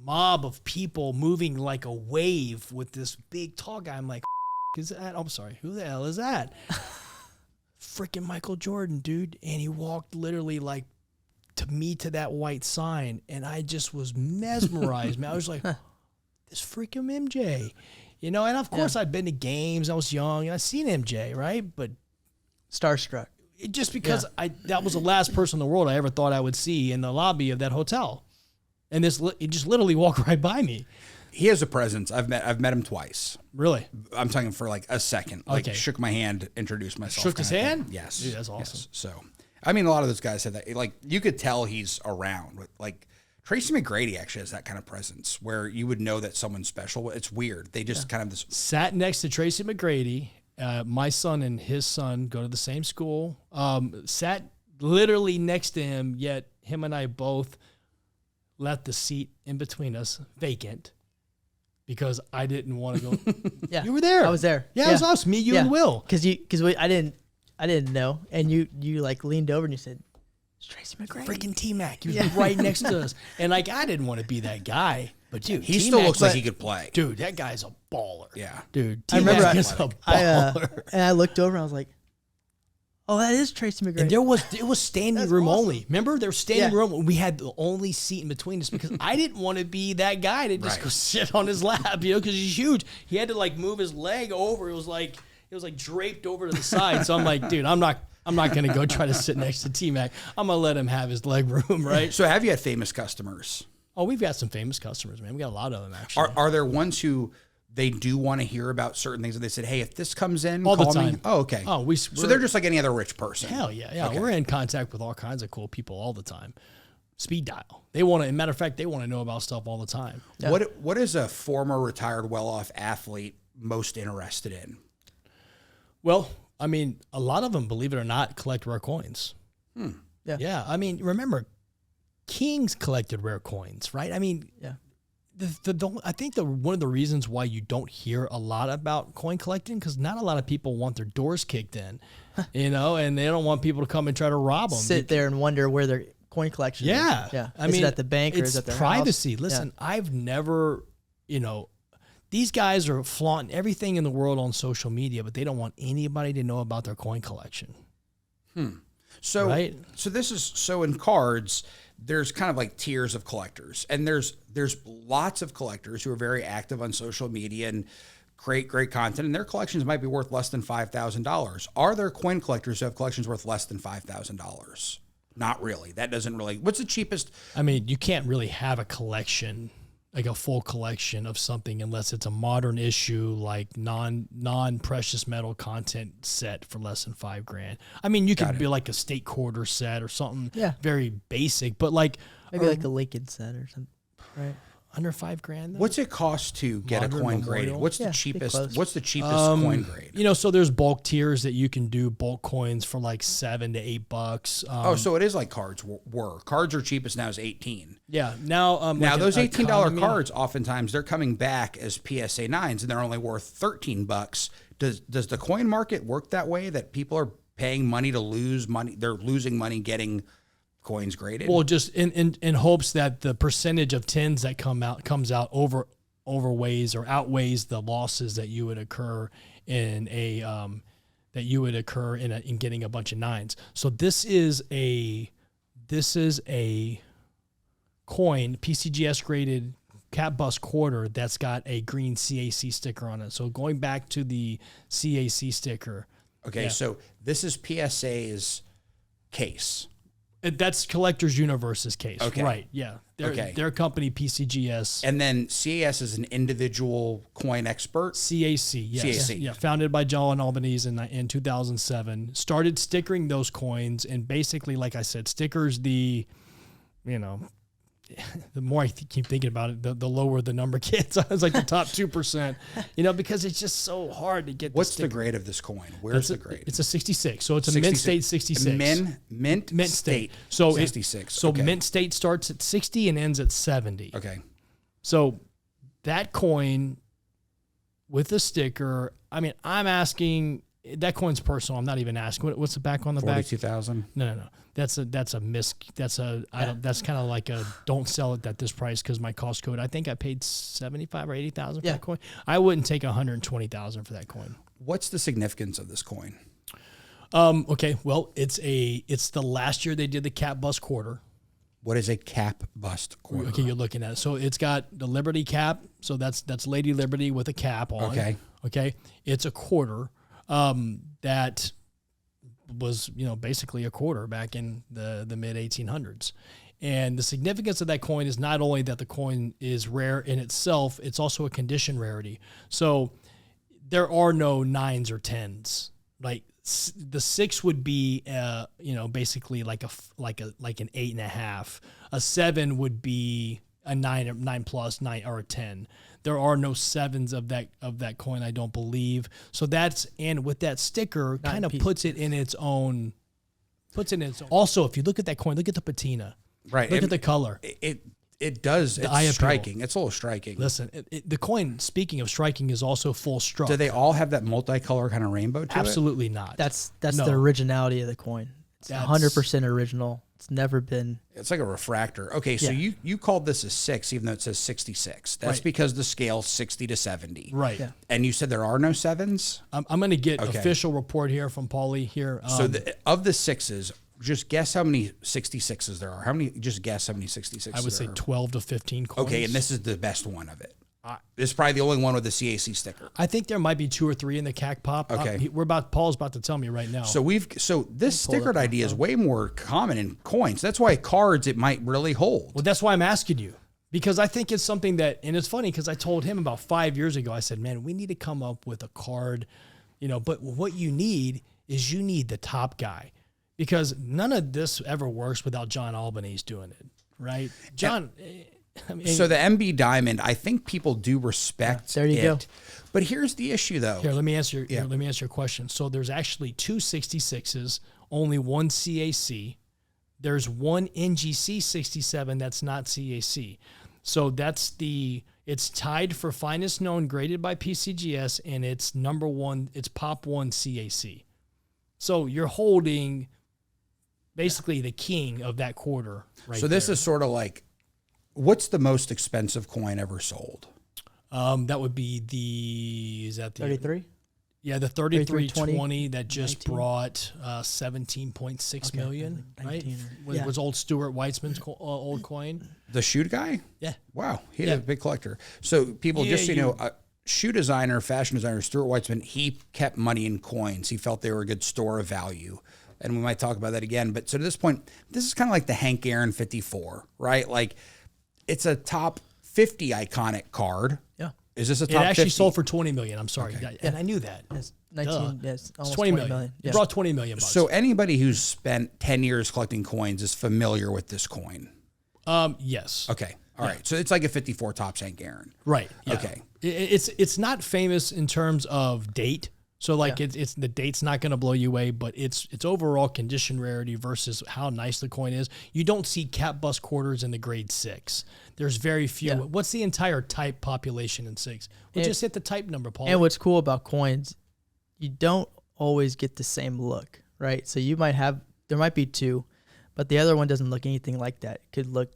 mob of people moving like a wave with this big tall guy. I'm like, is that? I'm sorry. Who the hell is that? Freaking Michael Jordan, dude. And he walked literally like to that white sign. And I just was mesmerized, man. I was like, this freaking MJ, and of course I'd been to games. I was young and I seen MJ, right? But starstruck. Just because that was the last person in the world I ever thought I would see in the lobby of that hotel. And it just literally walked right by me. He has a presence. I've met him twice. Really? I'm talking for like a second. Like shook my hand, introduced myself. Shook his hand? Yes. Dude, that's awesome. Yes. So, I mean, a lot of those guys said that. Like, you could tell he's around. Like, Tracy McGrady actually has that kind of presence where you would know that someone's special. It's weird. They just kind of sat next to Tracy McGrady. My son and his son go to the same school. Sat literally next to him, yet him and I both left the seat in between us vacant. Because I didn't want to go. Yeah, you were there. I was there. Yeah, it was us, me, you, and Will. Because I I didn't know, and you like leaned over and you said, "It's Tracy McGrady." Freaking T-Mac. He was right next to us. And like, I didn't want to be that guy. But dude, He T-Mac, still looks like he could play. Dude, that guy's a baller. Yeah. Dude, I remember T-Mac is a baller. and I looked over and I was like, "Oh, that is Tracy McGrady." And it was standing room awesome. only. Remember, there was standing room. We had the only seat in between us because I didn't want to be that guy to just go sit on his lap, because he's huge. He had to like move his leg over. It was like draped over to the side. So I'm like, dude, I'm not going to go try to sit next to T-Mac. I'm going to let him have his leg room, right? So have you had famous customers? Oh, we've got some famous customers, man. We got a lot of them, actually. Are there ones who they do want to hear about certain things, and they said, "Hey, if this comes in, all the call time." me." Oh, okay. Oh, so they're just like any other rich person. Hell yeah. Okay. We're in contact with all kinds of cool people all the time. Speed dial. They want to. As a matter of fact, they want to know about stuff all the time. Yeah. What is a former retired, well-off athlete most interested in? Well, I mean, a lot of them, believe it or not, collect rare coins. Yeah. Yeah. I mean, remember, kings collected rare coins, right? I mean, Yeah. I think one of the reasons why you don't hear a lot about coin collecting, because not a lot of people want their doors kicked in, and they don't want people to come and try to rob them. Sit there and wonder where their coin collection is. Yeah. I mean, is it at the bank or is it at their privacy. house? Listen, I've never, these guys are flaunting everything in the world on social media, but they don't want anybody to know about their coin collection. So, Right. so in cards, there's kind of like tiers of collectors, and there's lots of collectors who are very active on social media and create great content, and their collections might be worth less than $5,000. Are there coin collectors who have collections worth less than $5,000? Not really. That doesn't really. What's the cheapest? I mean, you can't really have a collection, like a full collection of something, unless it's a modern issue, like non-precious metal content set for less than $5,000. I mean, you could be like a state quarter set or something very basic, but like Maybe like a Lincoln set or something, right? under $5,000. What's it cost to get Modern a coin Memorial? graded? What's the Yeah, cheapest? close. What's the cheapest coin grade? So there's bulk tiers that you can do bulk coins for like $7 to $8. So it is like cards were. Cards are cheapest now is 18. Yeah. Now, Now like those $18 economy- cards, oftentimes they're coming back as PSA 9s, and they're only worth $13. Does the coin market work that way? That people are paying money to lose money? They're losing money getting coins graded. Well, just in hopes that the percentage of tens that comes out outweighs the losses that you would incur in getting a bunch of nines. So this is a coin, PCGS graded cap bust quarter that's got a green CAC sticker on it. So going back to the CAC sticker. Okay, so this is PSA's case. That's Collectors Universe's case. Okay. Right. Yeah. Their company, PCGS. And then CAS is an individual coin expert. CAC, yes. CAC. Yeah, founded by John Albanese in 2007. Started stickering those coins, and basically, like I said, stickers the more I keep thinking about it, the lower the number gets. It's like the top 2%, because it's just so hard to get. What's the grade of this coin? Where's the grade? It's a 66. So it's a mint state 66. Mint state. So 66. So okay. mint state starts at 60 and ends at 70. Okay. So that coin with the sticker, I mean, I'm asking, that coin's personal. I'm not even asking. What's the back on the back? 42,000. No. That's kind of like a don't sell it at this price because my cost code. I think I paid 75 or 80,000 for that coin. I wouldn't take 120,000 for that coin. What's the significance of this coin? Okay. Well, it's the last year they did the cap bust quarter. What is a cap bust quarter? Okay, you're looking at it. So it's got the Liberty cap. So that's Lady Liberty with a cap on. Okay. It's a quarter that was, basically a quarter back in the mid 1800s. And the significance of that coin is not only that the coin is rare in itself, it's also a condition rarity. So there are no 9s or 10s. Like the 6 would be, basically like an 8.5. A 7 would be a 9 plus 9 or a 10. There are no 7s of that coin, I don't believe. So and with that sticker, kind of puts it in its own. Also, if you look at that coin, look at the patina. Right. Look at the color. It does. The eye It's appeal. striking. It's a little striking. Listen, the coin, speaking of striking, is also full struck. Do they all have that multicolor kind of rainbow to it? Absolutely not. That's No. the originality of the coin. It's That's- 100% original. It's never been. It's like a refractor. Okay, so Yeah. you called this a 6, even though it says 66. That's Right. because the scale's 60 to 70. Right. Yeah. And you said there are no 7s? I'm going to get Okay. official report here from Paulie here. So of the 6s, just guess how many 66s there are. Just guess how many 66s I would say there are. 12 to 15 coins. Okay, and this is the best one of it. This is probably the only one with the CAC sticker. I think there might be 2 or 3 in the CAC pop. Okay. Paul's about to tell me right now. So this stickered idea is way more common in coins. That's why cards it might really hold. Well, that's why I'm asking you, because I think it's something that, and it's funny because I told him about 5 years ago, I said, man, we need to come up with a card, but what you need is you need the top guy, because none of this ever works without John Albanese doing it, right? John, I mean, So the MB Diamond, I think people do respect There you it. go. But here's the issue, though. here, let me answer your question. So there's actually 2 66s, only 1 CAC. There's 1 NGC 67 that's not CAC. So it's tied for finest known, graded by PCGS, and it's number 1, it's pop 1 CAC. So you're holding basically the king of that quarter right So this there. is sort of like, what's the most expensive coin ever sold? That would be is that the 33? Yeah, the 3320 3320 that just 19. brought 17.6 million, right? 19 Was, was old Stuart Weitzman's old coin. The shoe guy? Yeah. Wow, he's a big collector. So people, Yeah, just so you know, shoe designer, fashion designer, Stuart Weitzman, he kept money in coins. He felt they were a good store of value. And we might talk about that again. But so to this point, this is kind of like the Hank Aaron 54, right? Like it's a top 50 iconic card. Yeah. Is this a It top actually 50? sold for 20 million. I'm sorry. And I knew that. It's Duh. 19. Yes, almost It's 20 20 million. It brought 20 million bucks. So anybody who's spent 10 years collecting coins is familiar with this coin. Yes. Okay. All right. So it's like a 54 tops Hank Aaron. Right. Yeah. Okay. It's not famous in terms of date. So like it's the date's not going to blow you away, but it's overall condition rarity versus how nice the coin is. You don't see cap bust quarters in the grade 6. There's very few. Yeah. What's the entire type population in 6? We'll just hit the type number, Paul. And what's cool about coins, you don't always get the same look, right? So there might be 2, but the other one doesn't look anything like that. It could look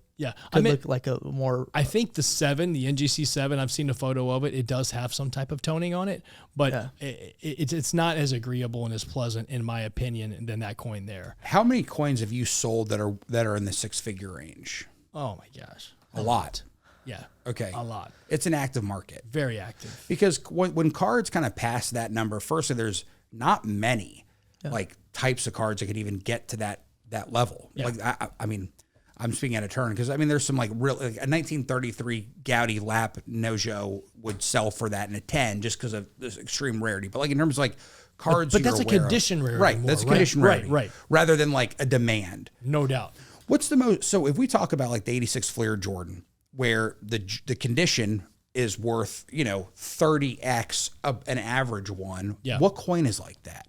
look like a more. I think the 7, the NGC 7, I've seen a photo of it. It does have some type of toning on it, but it's not as agreeable and as pleasant, in my opinion, than that coin there. How many coins have you sold that are in the 6-figure range? Oh my gosh. A lot. Yeah. Okay. A lot. It's an active market. Very active. Because when cards kind of pass that number, firstly, there's not many like types of cards that could even get to that level. Yeah. Like I mean, I'm speaking out of turn because I mean, there's some like real like a 1933 Gaudi Lap Nojo would sell for that in a 10 just because of this extreme rarity. But like in terms of like cards, But that's you're a aware of. condition rarity right? more, That's a right? condition rarity, Right. Rather than like a demand. No doubt. What's the most? So if we talk about like the '86 Fleer Jordan, where the condition is worth 30x an average one, Yeah. what coin is like that?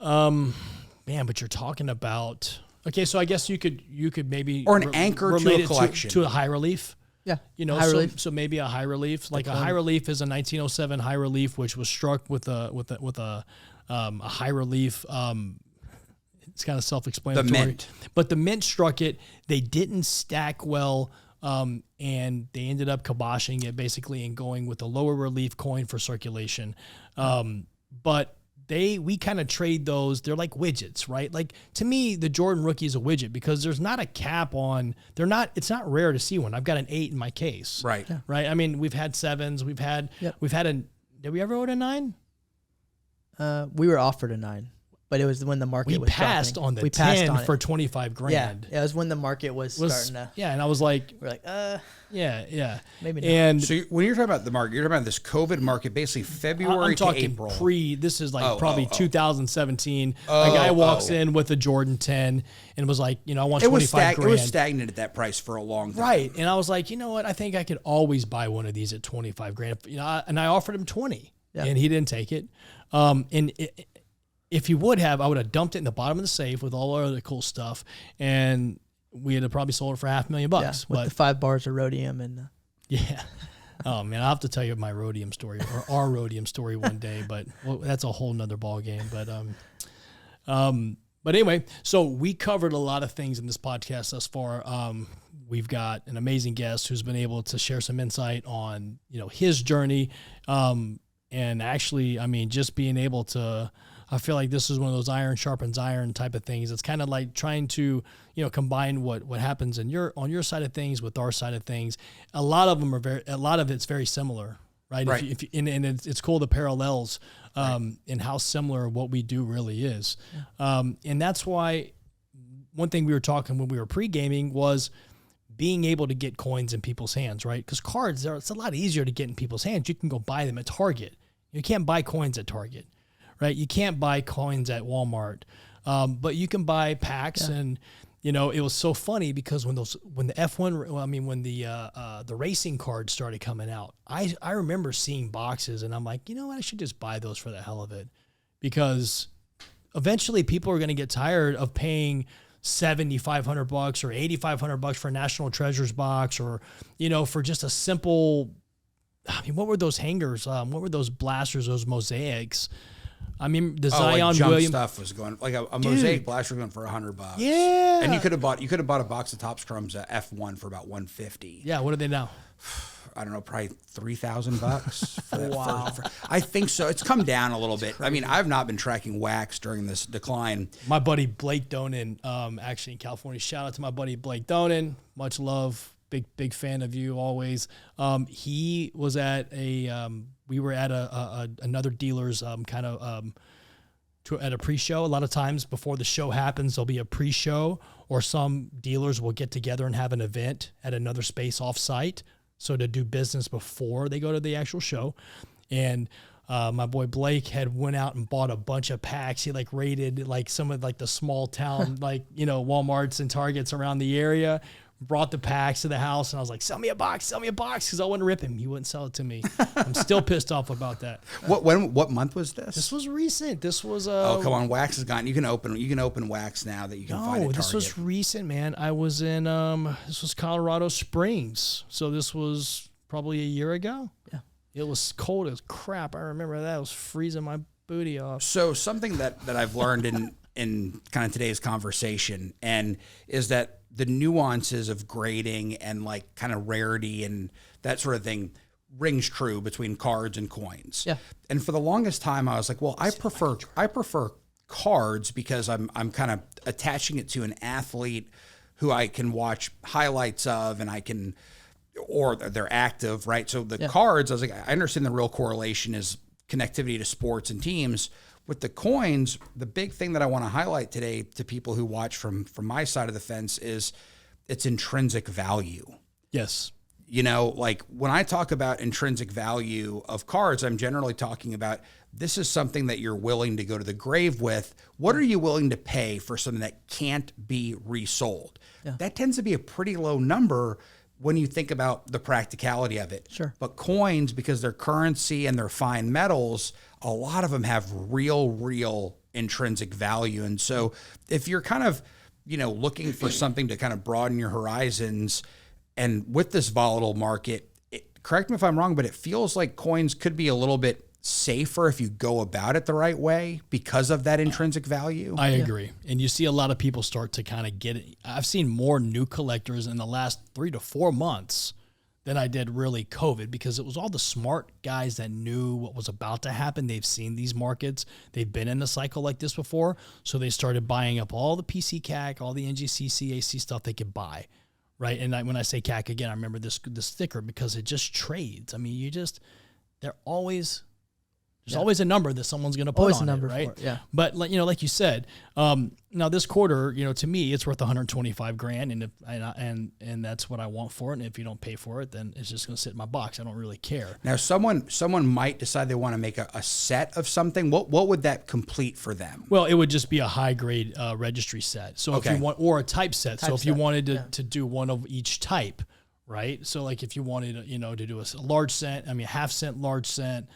Man, but you're talking about so I guess you could maybe Or an anchor to relate a it collection. to a high relief. Yeah. High High so, relief. so maybe a high relief, like a high relief is a 1907 high relief, which was struck with a high relief. It's kind of self-explanatory. The mint. But the mint struck it. They didn't stack well, and they ended up kiboshing it basically and going with a lower relief coin for circulation. But we kind of trade those. They're like widgets, right? Like to me, the Jordan rookie is a widget because there's not a cap on. It's not rare to see one. I've got an 8 in my case. Right. Yeah. Right. I mean, we've had 7s. We've had did we ever order a 9? We were offered a 9, but it was when the market We was passed dropping. on the We passed 10 on it. for 25 grand. Yeah, it was when the market was starting to. Yeah, and I was like, We're like, yeah. maybe not. And So when you're talking about the market, you're talking about this COVID market, basically February I'm talking to April. this is like probably 2017. A Oh, guy walks in with a Jordan 10 and was like, I want 25 It grand. was stagnant at that price for a long time. Right. And I was like, you know what? I think I could always buy one of these at 25 grand. And I offered him 20 and he didn't take it. If he would have, I would have dumped it in the bottom of the safe with all our other cool stuff. And we had probably sold it for $500,000 Yeah, bucks. with But the 5 bars of rhodium and yeah. Oh man, I'll have to tell you my rhodium story or our rhodium story one day, but that's a whole nother ball game. But anyway, so we covered a lot of things in this podcast thus far. We've got an amazing guest who's been able to share some insight on, his journey. And actually, I mean, just being able to, I feel like this is one of those iron sharpens iron type of things. It's kind of like trying to, combine what happens on your side of things with our side of things. A lot of it's very similar, right? Right. And it's cool, the parallels, and how similar what we do really is. Yeah. And that's why one thing we were talking when we were pre-gaming was being able to get coins in people's hands, right? Because cards, it's a lot easier to get in people's hands. You can go buy them at Target. You can't buy coins at Target, right? You can't buy coins at Walmart, but you can buy packs. Yeah. And it was so funny because when the F1, when the racing cards started coming out, I remember seeing boxes and I'm like, I should just buy those for the hell of it, because eventually people are going to get tired of paying $7,500 or $8,500 for a National Treasures box, or for just a simple. I mean, what were those hangers? What were those blasters? Those mosaics? I mean, the Zion jump Williams stuff was going like a mosaic blaster going for $100. Yeah, and you could have bought a box of Topps Crumbs at F1 for about $150. Yeah, what are they now? I don't know, probably $3,000. Wow. I think so. It's come down a little bit. I mean, I've not been tracking wax during this decline. My buddy Blake Donan, actually in California. Shout out to my buddy Blake Donan. Much love. Big fan of you always. He was at we were at another dealer's at a pre-show. A lot of times before the show happens, there'll be a pre-show, or some dealers will get together and have an event at another space off-site, so to do business before they go to the actual show. And my boy Blake had went out and bought a bunch of packs. He raided some of the small town Walmarts and Targets around the area, brought the packs to the house, and I was like, sell me a box, because I wouldn't rip him. He wouldn't sell it to me. I'm still pissed off about that. What month was this? This was recent. This was oh, come on, wax is gone. You can open wax now that you can find at Target. This was recent, man. I was in this was Colorado Springs, so this was probably a year ago. Yeah, it was cold as crap. I remember that. It was freezing my booty off. So something that I've learned in kind of today's conversation, and is that the nuances of grading and kind of rarity and that sort of thing rings true between cards and coins. Yeah. And for the longest time, I was like, well, I prefer cards because I'm kind of attaching it to an athlete who I can watch highlights of, and or they're active, right? So the cards, I was like, I understand the real correlation is connectivity to sports and teams. With the coins, the big thing that I want to highlight today to people who watch from my side of the fence is its intrinsic value. Yes. When I talk about intrinsic value of cards, I'm generally talking about this is something that you're willing to go to the grave with. What are you willing to pay for something that can't be resold? Yeah. That tends to be a pretty low number when you think about the practicality of it. Sure. But coins, because they're currency and they're fine metals, a lot of them have real intrinsic value. And so if you're kind of, looking for something to kind of broaden your horizons, and with this volatile market, correct me if I'm wrong, but it feels like coins could be a little bit safer if you go about it the right way because of that intrinsic value. I agree. And you see a lot of people start to kind of get it. I've seen more new collectors in the last 3 to 4 months than I did really COVID, because it was all the smart guys that knew what was about to happen. They've seen these markets. They've been in a cycle like this before. So they started buying up all the PC CAC, all the NGC CAC stuff they could buy. Right. And when I say CAC again, I remember this sticker because it just trades. I mean, there's always a number that someone's going to put on it, right? Yeah. But like you said, now this quarter, to me, it's worth $125,000, and that's what I want for it. And if you don't pay for it, then it's just going to sit in my box. I don't really care. Now, someone might decide they want to make a set of something. What would that complete for them? Well, it would just be a high grade registry set. So if you want, or a type set. So if you wanted to do one of each type, right? So if you wanted, to do a large cent, half cent, large cent,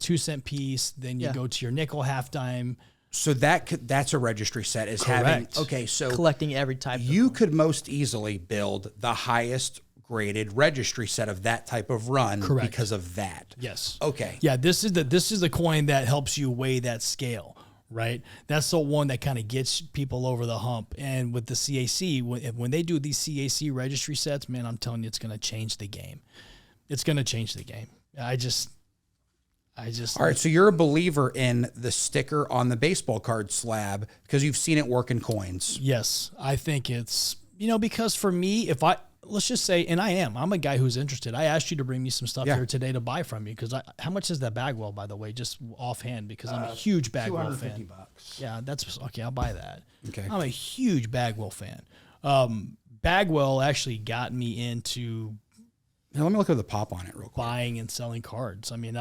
2 cent piece, then you go to your nickel, half dime, So that's a registry set is having, Correct. okay, so Collecting every type. you could most easily build the highest graded registry set of that type of run Correct. because of that. Yes. Okay. Yeah, this is the coin that helps you weigh that scale, right? That's the one that kind of gets people over the hump. And with the CAC, when they do these CAC registry sets, man, I'm telling you, it's going to change the game. It's going to change the game. I just. All right, so you're a believer in the sticker on the baseball card slab because you've seen it work in coins. Yes, I think it's, because for me, let's just say, and I'm a guy who's interested. I asked you to bring me some stuff here today to buy from you because how much is that Bagwell, by the way, just offhand, because I'm a huge Bagwell fan. $250. Yeah, that's okay. I'll buy that. Okay. I'm a huge Bagwell fan. Bagwell actually got me into Now, let me look at the pop on it real quick. buying and selling cards. I mean,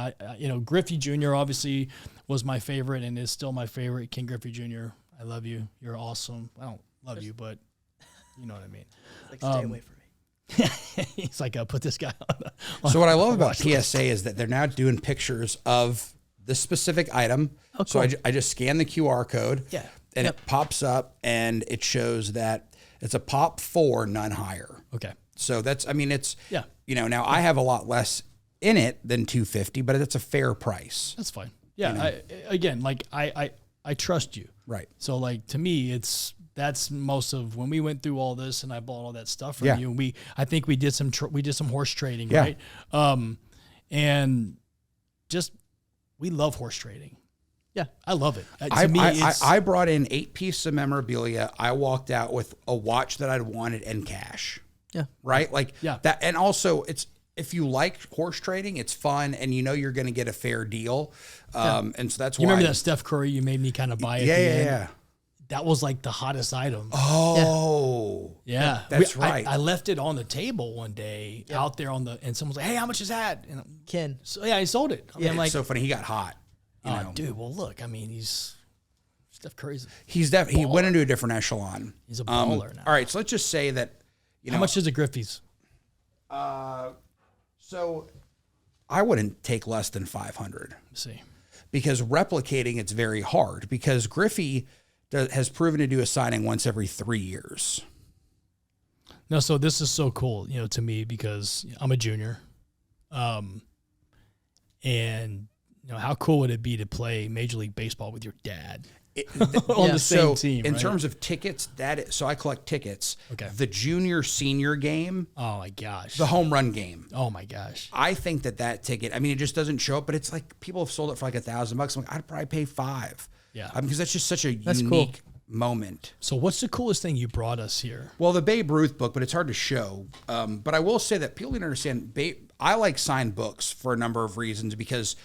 Griffey Jr. obviously was my favorite and is still my favorite. King Griffey Jr., I love you. You're awesome. I don't love you, but you know what I mean. Like, stay away from me. He's like, put this guy on. So what I love about PSA is that they're now doing pictures of this specific item. Oh, So cool. I just scan the QR code. Yeah. And it pops up and it shows that it's a pop 4, none higher. Okay. So it's, Yeah. Now I have a lot less in it than $250, but it's a fair price. That's fine. Yeah. I trust you. Right. So like, to me, that's most of when we went through all this and I bought all that stuff from you. And I think we did some horse trading, right? And just, we love horse trading. Yeah. I love it. I brought in 8 pieces of memorabilia. I walked out with a watch that I'd wanted and cash. Yeah. Right. Like Yeah. that. And also if you like horse trading, it's fun and you're going to get a fair deal. And so that's why. You remember that Steph Curry you made me kind of buy at the end? Yeah. That was like the hottest item. Oh, yeah. That's right. I left it on the table one day out there and someone's like, hey, how much is that? And Ken. so I sold it. Yeah, I'm like, it's so funny. He got hot. You know. dude, well, look, he's Steph Curry's. He went into a different echelon. He's a baller now. All right, so let's just say that How much is it, Griffey's? So I wouldn't take less than 500 Let's see. because replicating it's very hard because Griffey has proven to do a signing once every 3 years. No, so this is so cool, to me because I'm a junior, and how cool would it be to play Major League Baseball with your dad on the same team? In right? terms of tickets, so I collect tickets. Okay. The junior senior game, Oh my gosh. the home run game. Oh my gosh. I think that ticket. It just doesn't show up, but it's like people have sold it for like $1,000. I'm like, I'd probably pay $5. Yeah. Because that's just such a That's unique moment. So what's the coolest thing you brought us here? Well, the Babe Ruth book, but it's hard to show. But I will say that people need to understand. I like signed books for a number of reasons because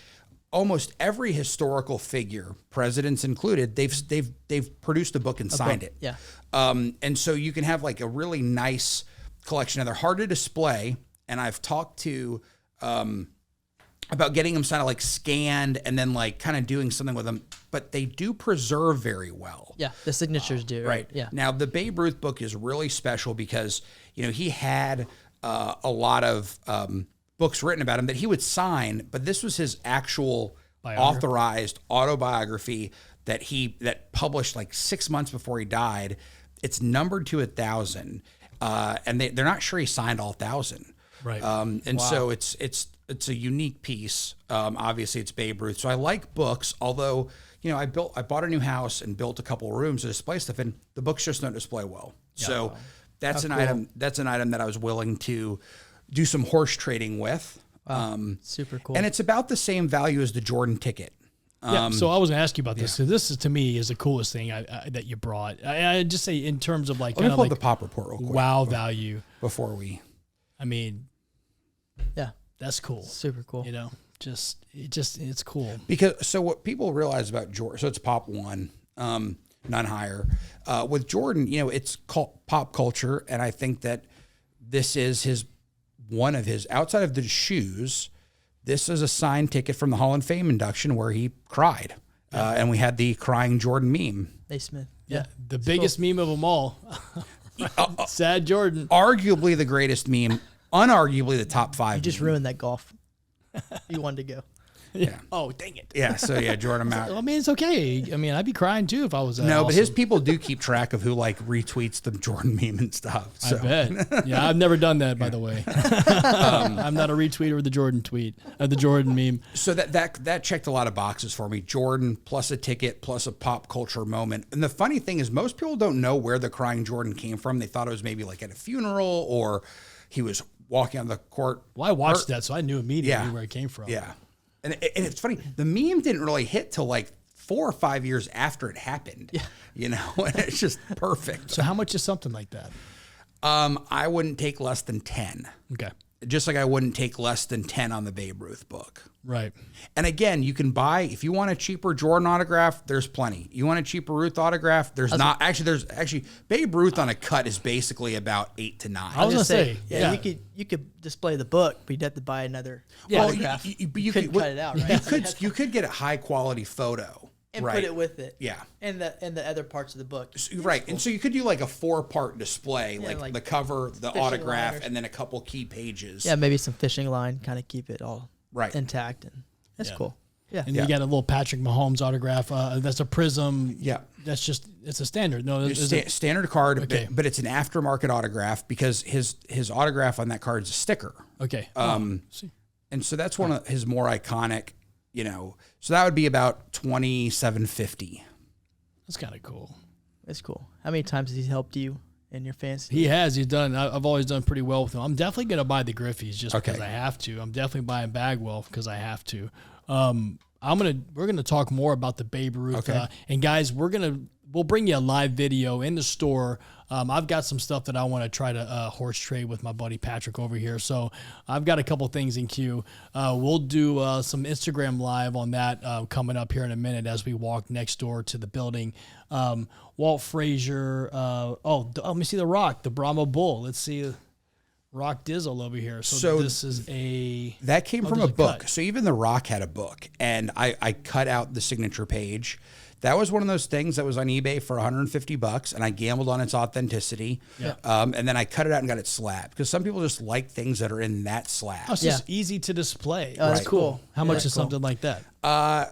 almost every historical figure, presidents included, they've produced a book and signed it. Yeah. And so you can have like a really nice collection. And they're hard to display. And I've talked to about getting them kind of like scanned and then like kind of doing something with them. But they do preserve very well. Yeah. The signatures do. Right. Yeah. Now, the Babe Ruth book is really special because, he had a lot of books written about him that he would sign, but this was his actual authorized autobiography that published like 6 months before he died. It's numbered to 1,000, and they're not sure he signed all 1,000. Right. So it's a unique piece. Obviously, it's Babe Ruth. So I like books, although I bought a new house and built a couple of rooms to display stuff, and the books just don't display well. Yeah. So that's item. That's an item that I was willing to do some horse trading with. Super cool. And it's about the same value as the Jordan ticket. Yeah, so I was going to ask you about this. So this is, to me, is the coolest thing that you brought. I just say in terms of like Let me pull up the pop report real quick. Wow value. Before we. Yeah. That's cool. Super cool. It's cool. Because so what people realize about Jordan, so it's pop 1, none higher. With Jordan, it's called pop culture, and I think that this is one of his, outside of the shoes, this is a signed ticket from the Hall of Fame induction where he cried. And we had the crying Jordan meme. Naismith. Yeah. The biggest meme of them all. Sad Jordan. Arguably the greatest meme, unarguably the top 5. You just ruined that golf. You wanted to go. Yeah. Oh, dang it. Yeah. So yeah, Jordan I'm out. I mean, it's okay. I mean, I'd be crying too if I was. No, but his people do keep track of who like retweets the Jordan meme and stuff. So. I bet. Yeah, I've never done that, by the way. I'm not a retweeter of the Jordan tweet, the Jordan meme. So that checked a lot of boxes for me. Jordan plus a ticket plus a pop culture moment. And the funny thing is, most people don't know where the crying Jordan came from. They thought it was maybe like at a funeral or he was walking on the court. Well, I watched that, so I knew immediately where it came from. Yeah. And it's funny. The meme didn't really hit till like 4 or 5 years after it happened. Yeah. You know, and it's just perfect. So how much is something like that? I wouldn't take less than 10. Okay. Just like I wouldn't take less than 10 on the Babe Ruth book. Right. And again, you can buy, if you want a cheaper Jordan autograph, there's plenty. You want a cheaper Ruth autograph, there's not. Actually, Babe Ruth on a cut is basically about 8 to 9. I was going to say, yeah, you could display the book, but you'd have to buy another Well, autograph. you could cut it out, right? You could get a high quality photo. And right. put it with it. Yeah. And the other parts of the book. Right. And so you could do like a 4-part display, Yeah, like the cover, the fishing autograph, line and then a couple key pages. Yeah, maybe some fishing line, kind of keep it all intact. And that's cool. Yeah. And you got a little Patrick Mahomes autograph. That's a Prism. Yeah. That's just, it's a standard. No, standard card, Okay. but it's an aftermarket autograph because his autograph on that card is a sticker. Okay. And so that's one of his more iconic, so that would be about $2,750. That's kind of cool. It's cool. How many times has he helped you in your fantasy? He has. He's done. I've always done pretty well with him. I'm definitely going to buy the Griffies just because I have to. I'm definitely buying Bagwell because I have to. We're gonna talk more about the Babe Ruth. Okay. And guys, we'll bring you a live video in the store. I've got some stuff that I want to try to horse trade with my buddy Patrick over here. So I've got a couple things in queue. We'll do some Instagram live on that coming up here in a minute as we walk next door to the building. Walt Frazier. Let me see the Rock, the Brahma Bull. Let's see. Rock Dizzle over here. So this is that came from a book. cut. So even The Rock had a book, and I cut out the signature page. That was one of those things that was on eBay for $150, and I gambled on its authenticity. Yeah. And then I cut it out and got it slabbed because some people just like things that are in that slab. Oh, it's just easy to display. Oh, that's cool. How much is something like that?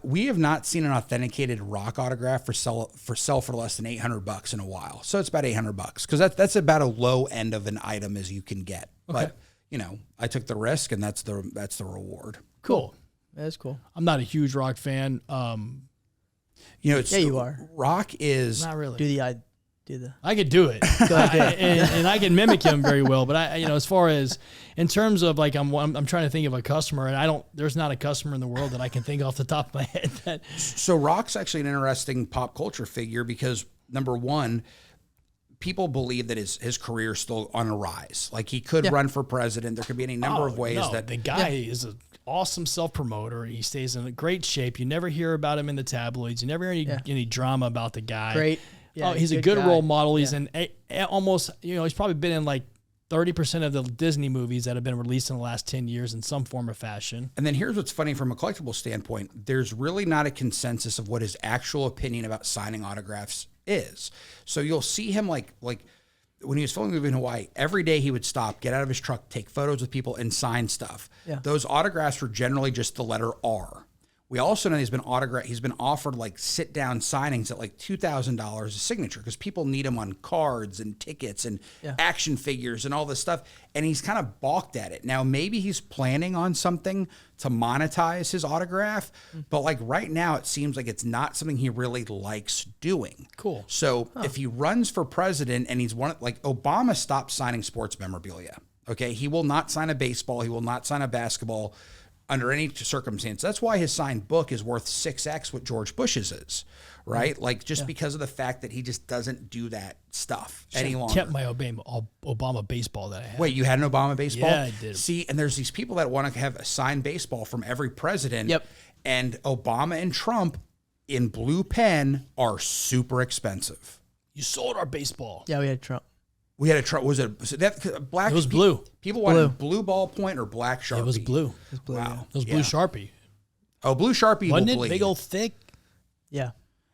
We have not seen an authenticated Rock autograph for sell for less than $800 in a while. So it's about $800 because that's about a low end of an item as you can get. Okay. But I took the risk, and that's the reward. Cool. That's cool. I'm not a huge Rock fan. You are. Rock is Not really. I could do it. Go ahead. and I can mimic him very well. But as far as in terms of like, I'm trying to think of a customer, and there's not a customer in the world that I can think off the top of my head. So Rock's actually an interesting pop culture figure because number one, people believe that his career is still on a rise. Like he could run for president. There could be any number of ways that the guy is an awesome self-promoter. He stays in great shape. You never hear about him in the tabloids. You never hear any drama about the guy. Great. Yeah, he's a good guy. role model. He's in almost, he's probably been in like 30% of the Disney movies that have been released in the last 10 years in some form or fashion. And then here's what's funny from a collectible standpoint. There's really not a consensus of what his actual opinion about signing autographs is. So you'll see him like when he was filming a movie in Hawaii, every day he would stop, get out of his truck, take photos with people, and sign stuff. Yeah. Those autographs were generally just the letter R. We also know he's been offered like sit down signings at like $2,000 a signature because people need him on cards and tickets and action figures and all this stuff. And he's kind of balked at it. Now, maybe he's planning on something to monetize his autograph, but like right now it seems like it's not something he really likes doing. Cool. So if he runs for president and he's like Obama stopped signing sports memorabilia. Okay. He will not sign a baseball. He will not sign a basketball under any circumstance. That's why his signed book is worth 6x what George Bush's is, right? Like just because of the fact that he just doesn't do that stuff any longer. Kept my Obama baseball that I had. Wait, you had an Obama baseball? Yeah, I did. See, and there's these people that want to have a signed baseball from every president. Yep. And Obama and Trump in blue pen are super expensive. You sold our baseball. Yeah, we had Trump. We had a Trump. Was that black? It was blue. People wanted blue ballpoint or black Sharpie. It was blue. It was blue. Wow. It was blue Sharpie. Oh, blue Sharpie Wasn't will it bleed. big old thick? Yeah.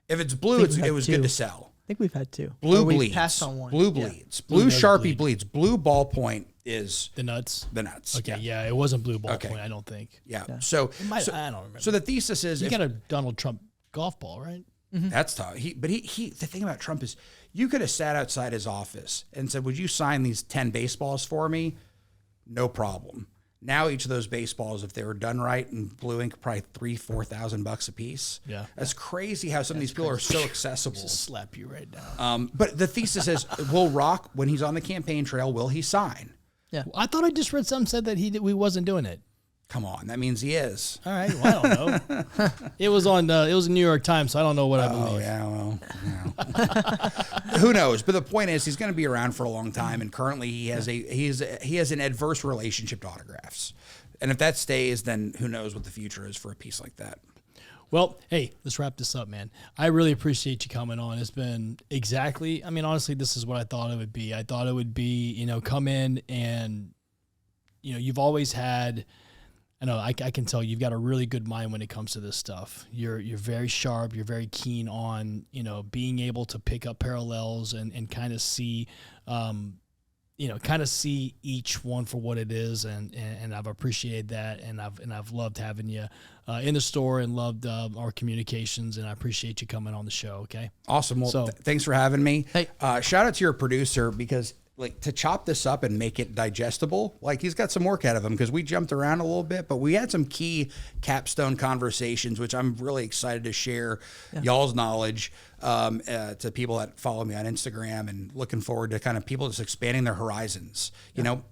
If it's blue, think we it had was two. good to sell. I think we've had two. Blue Or we bleeds. passed on one. Blue Yeah. bleeds. Blue Blue does Sharpie bleed. bleeds. Blue ballpoint is The nuts. the nuts. Okay, yeah, it wasn't blue Okay. ballpoint, I don't think. Yeah. Yeah. So, I don't remember. so the thesis is You if, got a Donald Trump golf ball, right? that's tough. But he the thing about Trump is you could have sat outside his office and said, "Would you sign these 10 baseballs for me?" No problem. Now each of those baseballs, if they were done right in blue ink, probably $3,000-4,000 a piece. Yeah. That's crazy how some of these people are so accessible. Just slap you right now. But the thesis is, will Rock, when he's on the campaign trail, will he sign? Yeah. I thought I just read something said that he wasn't doing it. Come on, that means he is. All right, well, I don't know. It was on. It was in New York Times, so I don't know what I believe. Oh yeah, well, who knows? But the point is, he's going to be around for a long time, and currently he has he has an adverse relationship to autographs, and if that stays, then who knows what the future is for a piece like that. Well, hey, let's wrap this up, man. I really appreciate you coming on. It's been exactly. I mean, honestly, this is what I thought it would be. I thought it would be, come in and, you've always had. I know I can tell you've got a really good mind when it comes to this stuff. You're very sharp. You're very keen on, being able to pick up parallels and kind of see, see each one for what it is. And I've appreciated that. And I've loved having you in the store and loved our communications. And I appreciate you coming on the show. Okay. Awesome. Well, So- thanks for having me. Hey. Shout out to your producer because to chop this up and make it digestible, he's got some work out of him because we jumped around a little bit, but we had some key capstone conversations, which I'm really excited to share y'all's knowledge to people that follow me on Instagram, and looking forward to kind of people just expanding their horizons.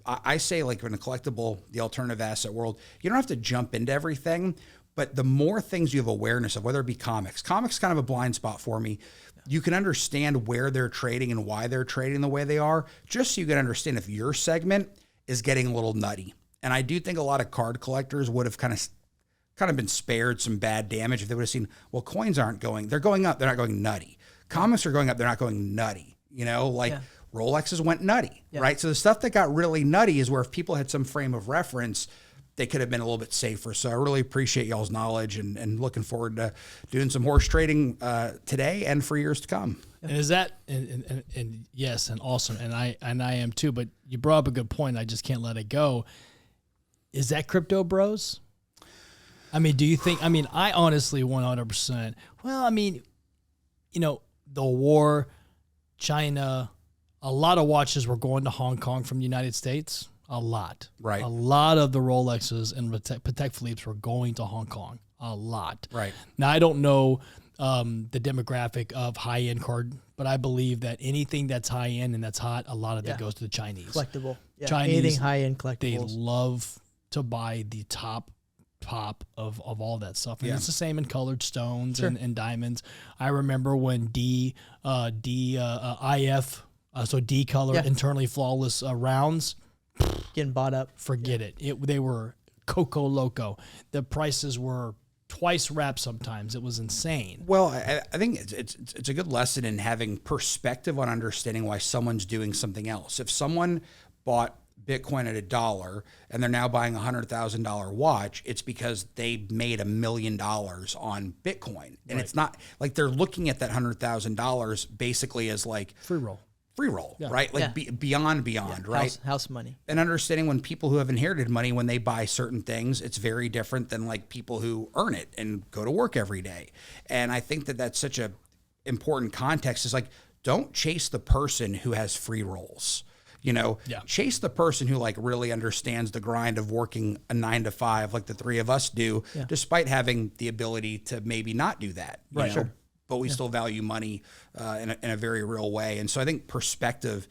I say in a collectible, the alternative asset world, you don't have to jump into everything, but the more things you have awareness of, whether it be comics kind of a blind spot for me. You can understand where they're trading and why they're trading the way they are, just so you can understand if your segment is getting a little nutty. And I do think a lot of card collectors would have kind of been spared some bad damage if they would have seen, well, coins aren't going, they're going up, they're not going nutty. Comics are going up, they're not going nutty. Rolexes went nutty, right? So the stuff that got really nutty is where if people had some frame of reference, they could have been a little bit safer. So I really appreciate y'all's knowledge and looking forward to doing some horse trading today and for years to come. And is that and yes, and awesome, and I am too. But you brought up a good point. I just can't let it go. Is that crypto bros? I mean, do you think? I mean, I honestly 100%. Well, I mean, the war, China, a lot of watches were going to Hong Kong from the United States. A lot. Right. A lot of the Rolexes and Patek Philippe's were going to Hong Kong. A lot. Right. Now, I don't know the demographic of high-end card, but I believe that anything that's high-end and that's hot, a lot of it goes to the Chinese. Collectible. Yeah. Chinese, Anything high-end They collectibles. love to buy the top of all that stuff. And it's the same in colored stones and diamonds. I remember when IF, so D color, internally flawless rounds, Getting bought up. forget it. They were Coco Loco. The prices were twice wrapped sometimes. It was insane. Well, I think it's a good lesson in having perspective on understanding why someone's doing something else. If someone bought Bitcoin at $1 and they're now buying a $100,000 watch, it's because they made $1 million on Bitcoin. And it's not like they're looking at that $100,000 basically as Free roll. right? Beyond, right? House money. And understanding when people who have inherited money, when they buy certain things, it's very different than people who earn it and go to work every day. And I think that that's such a important context is don't chase the person who has free rolls. Chase the person who really understands the grind of working a 9 to 5 like the three of us do, despite having the ability to maybe not do that. Right. Sure. But we still value money in a very real way. And so I think perspective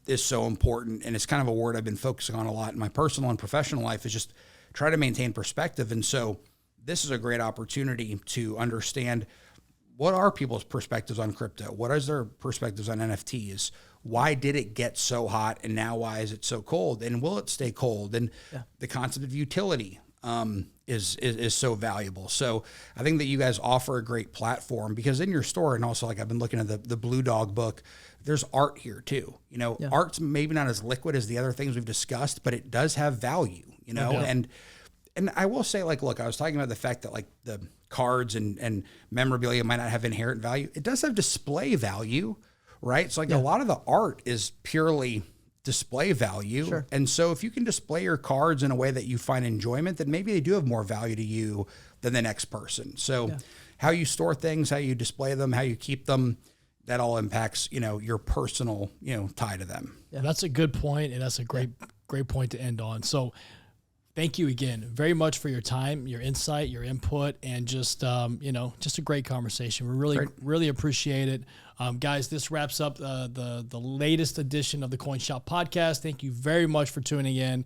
is so important. And it's kind of a word I've been focusing on a lot in my personal and professional life is just try to maintain perspective. And so this is a great opportunity to understand what are people's perspectives on crypto? What is their perspectives on NFTs? Why did it get so hot? And now why is it so cold? And will it stay cold? And the concept of utility is so valuable. So I think that you guys offer a great platform because in your store, and also I've been looking at the Blue Dog book, there's art here too. Art's maybe not as liquid as the other things we've discussed, but it does have value, and I will say look, I was talking about the fact that the cards and memorabilia might not have inherent value. It does have display value, right? So a lot of the art is purely display value. Sure. And so if you can display your cards in a way that you find enjoyment, then maybe they do have more value to you than the next person. So how you store things, how you display them, how you keep them, that all impacts, your personal, tie to them. Yeah. That's a good point, and that's a great point to end on. So thank you again very much for your time, your insight, your input, and just, just a great conversation. We really appreciate it. Guys, this wraps up the latest edition of the Coin Shop podcast. Thank you very much for tuning in.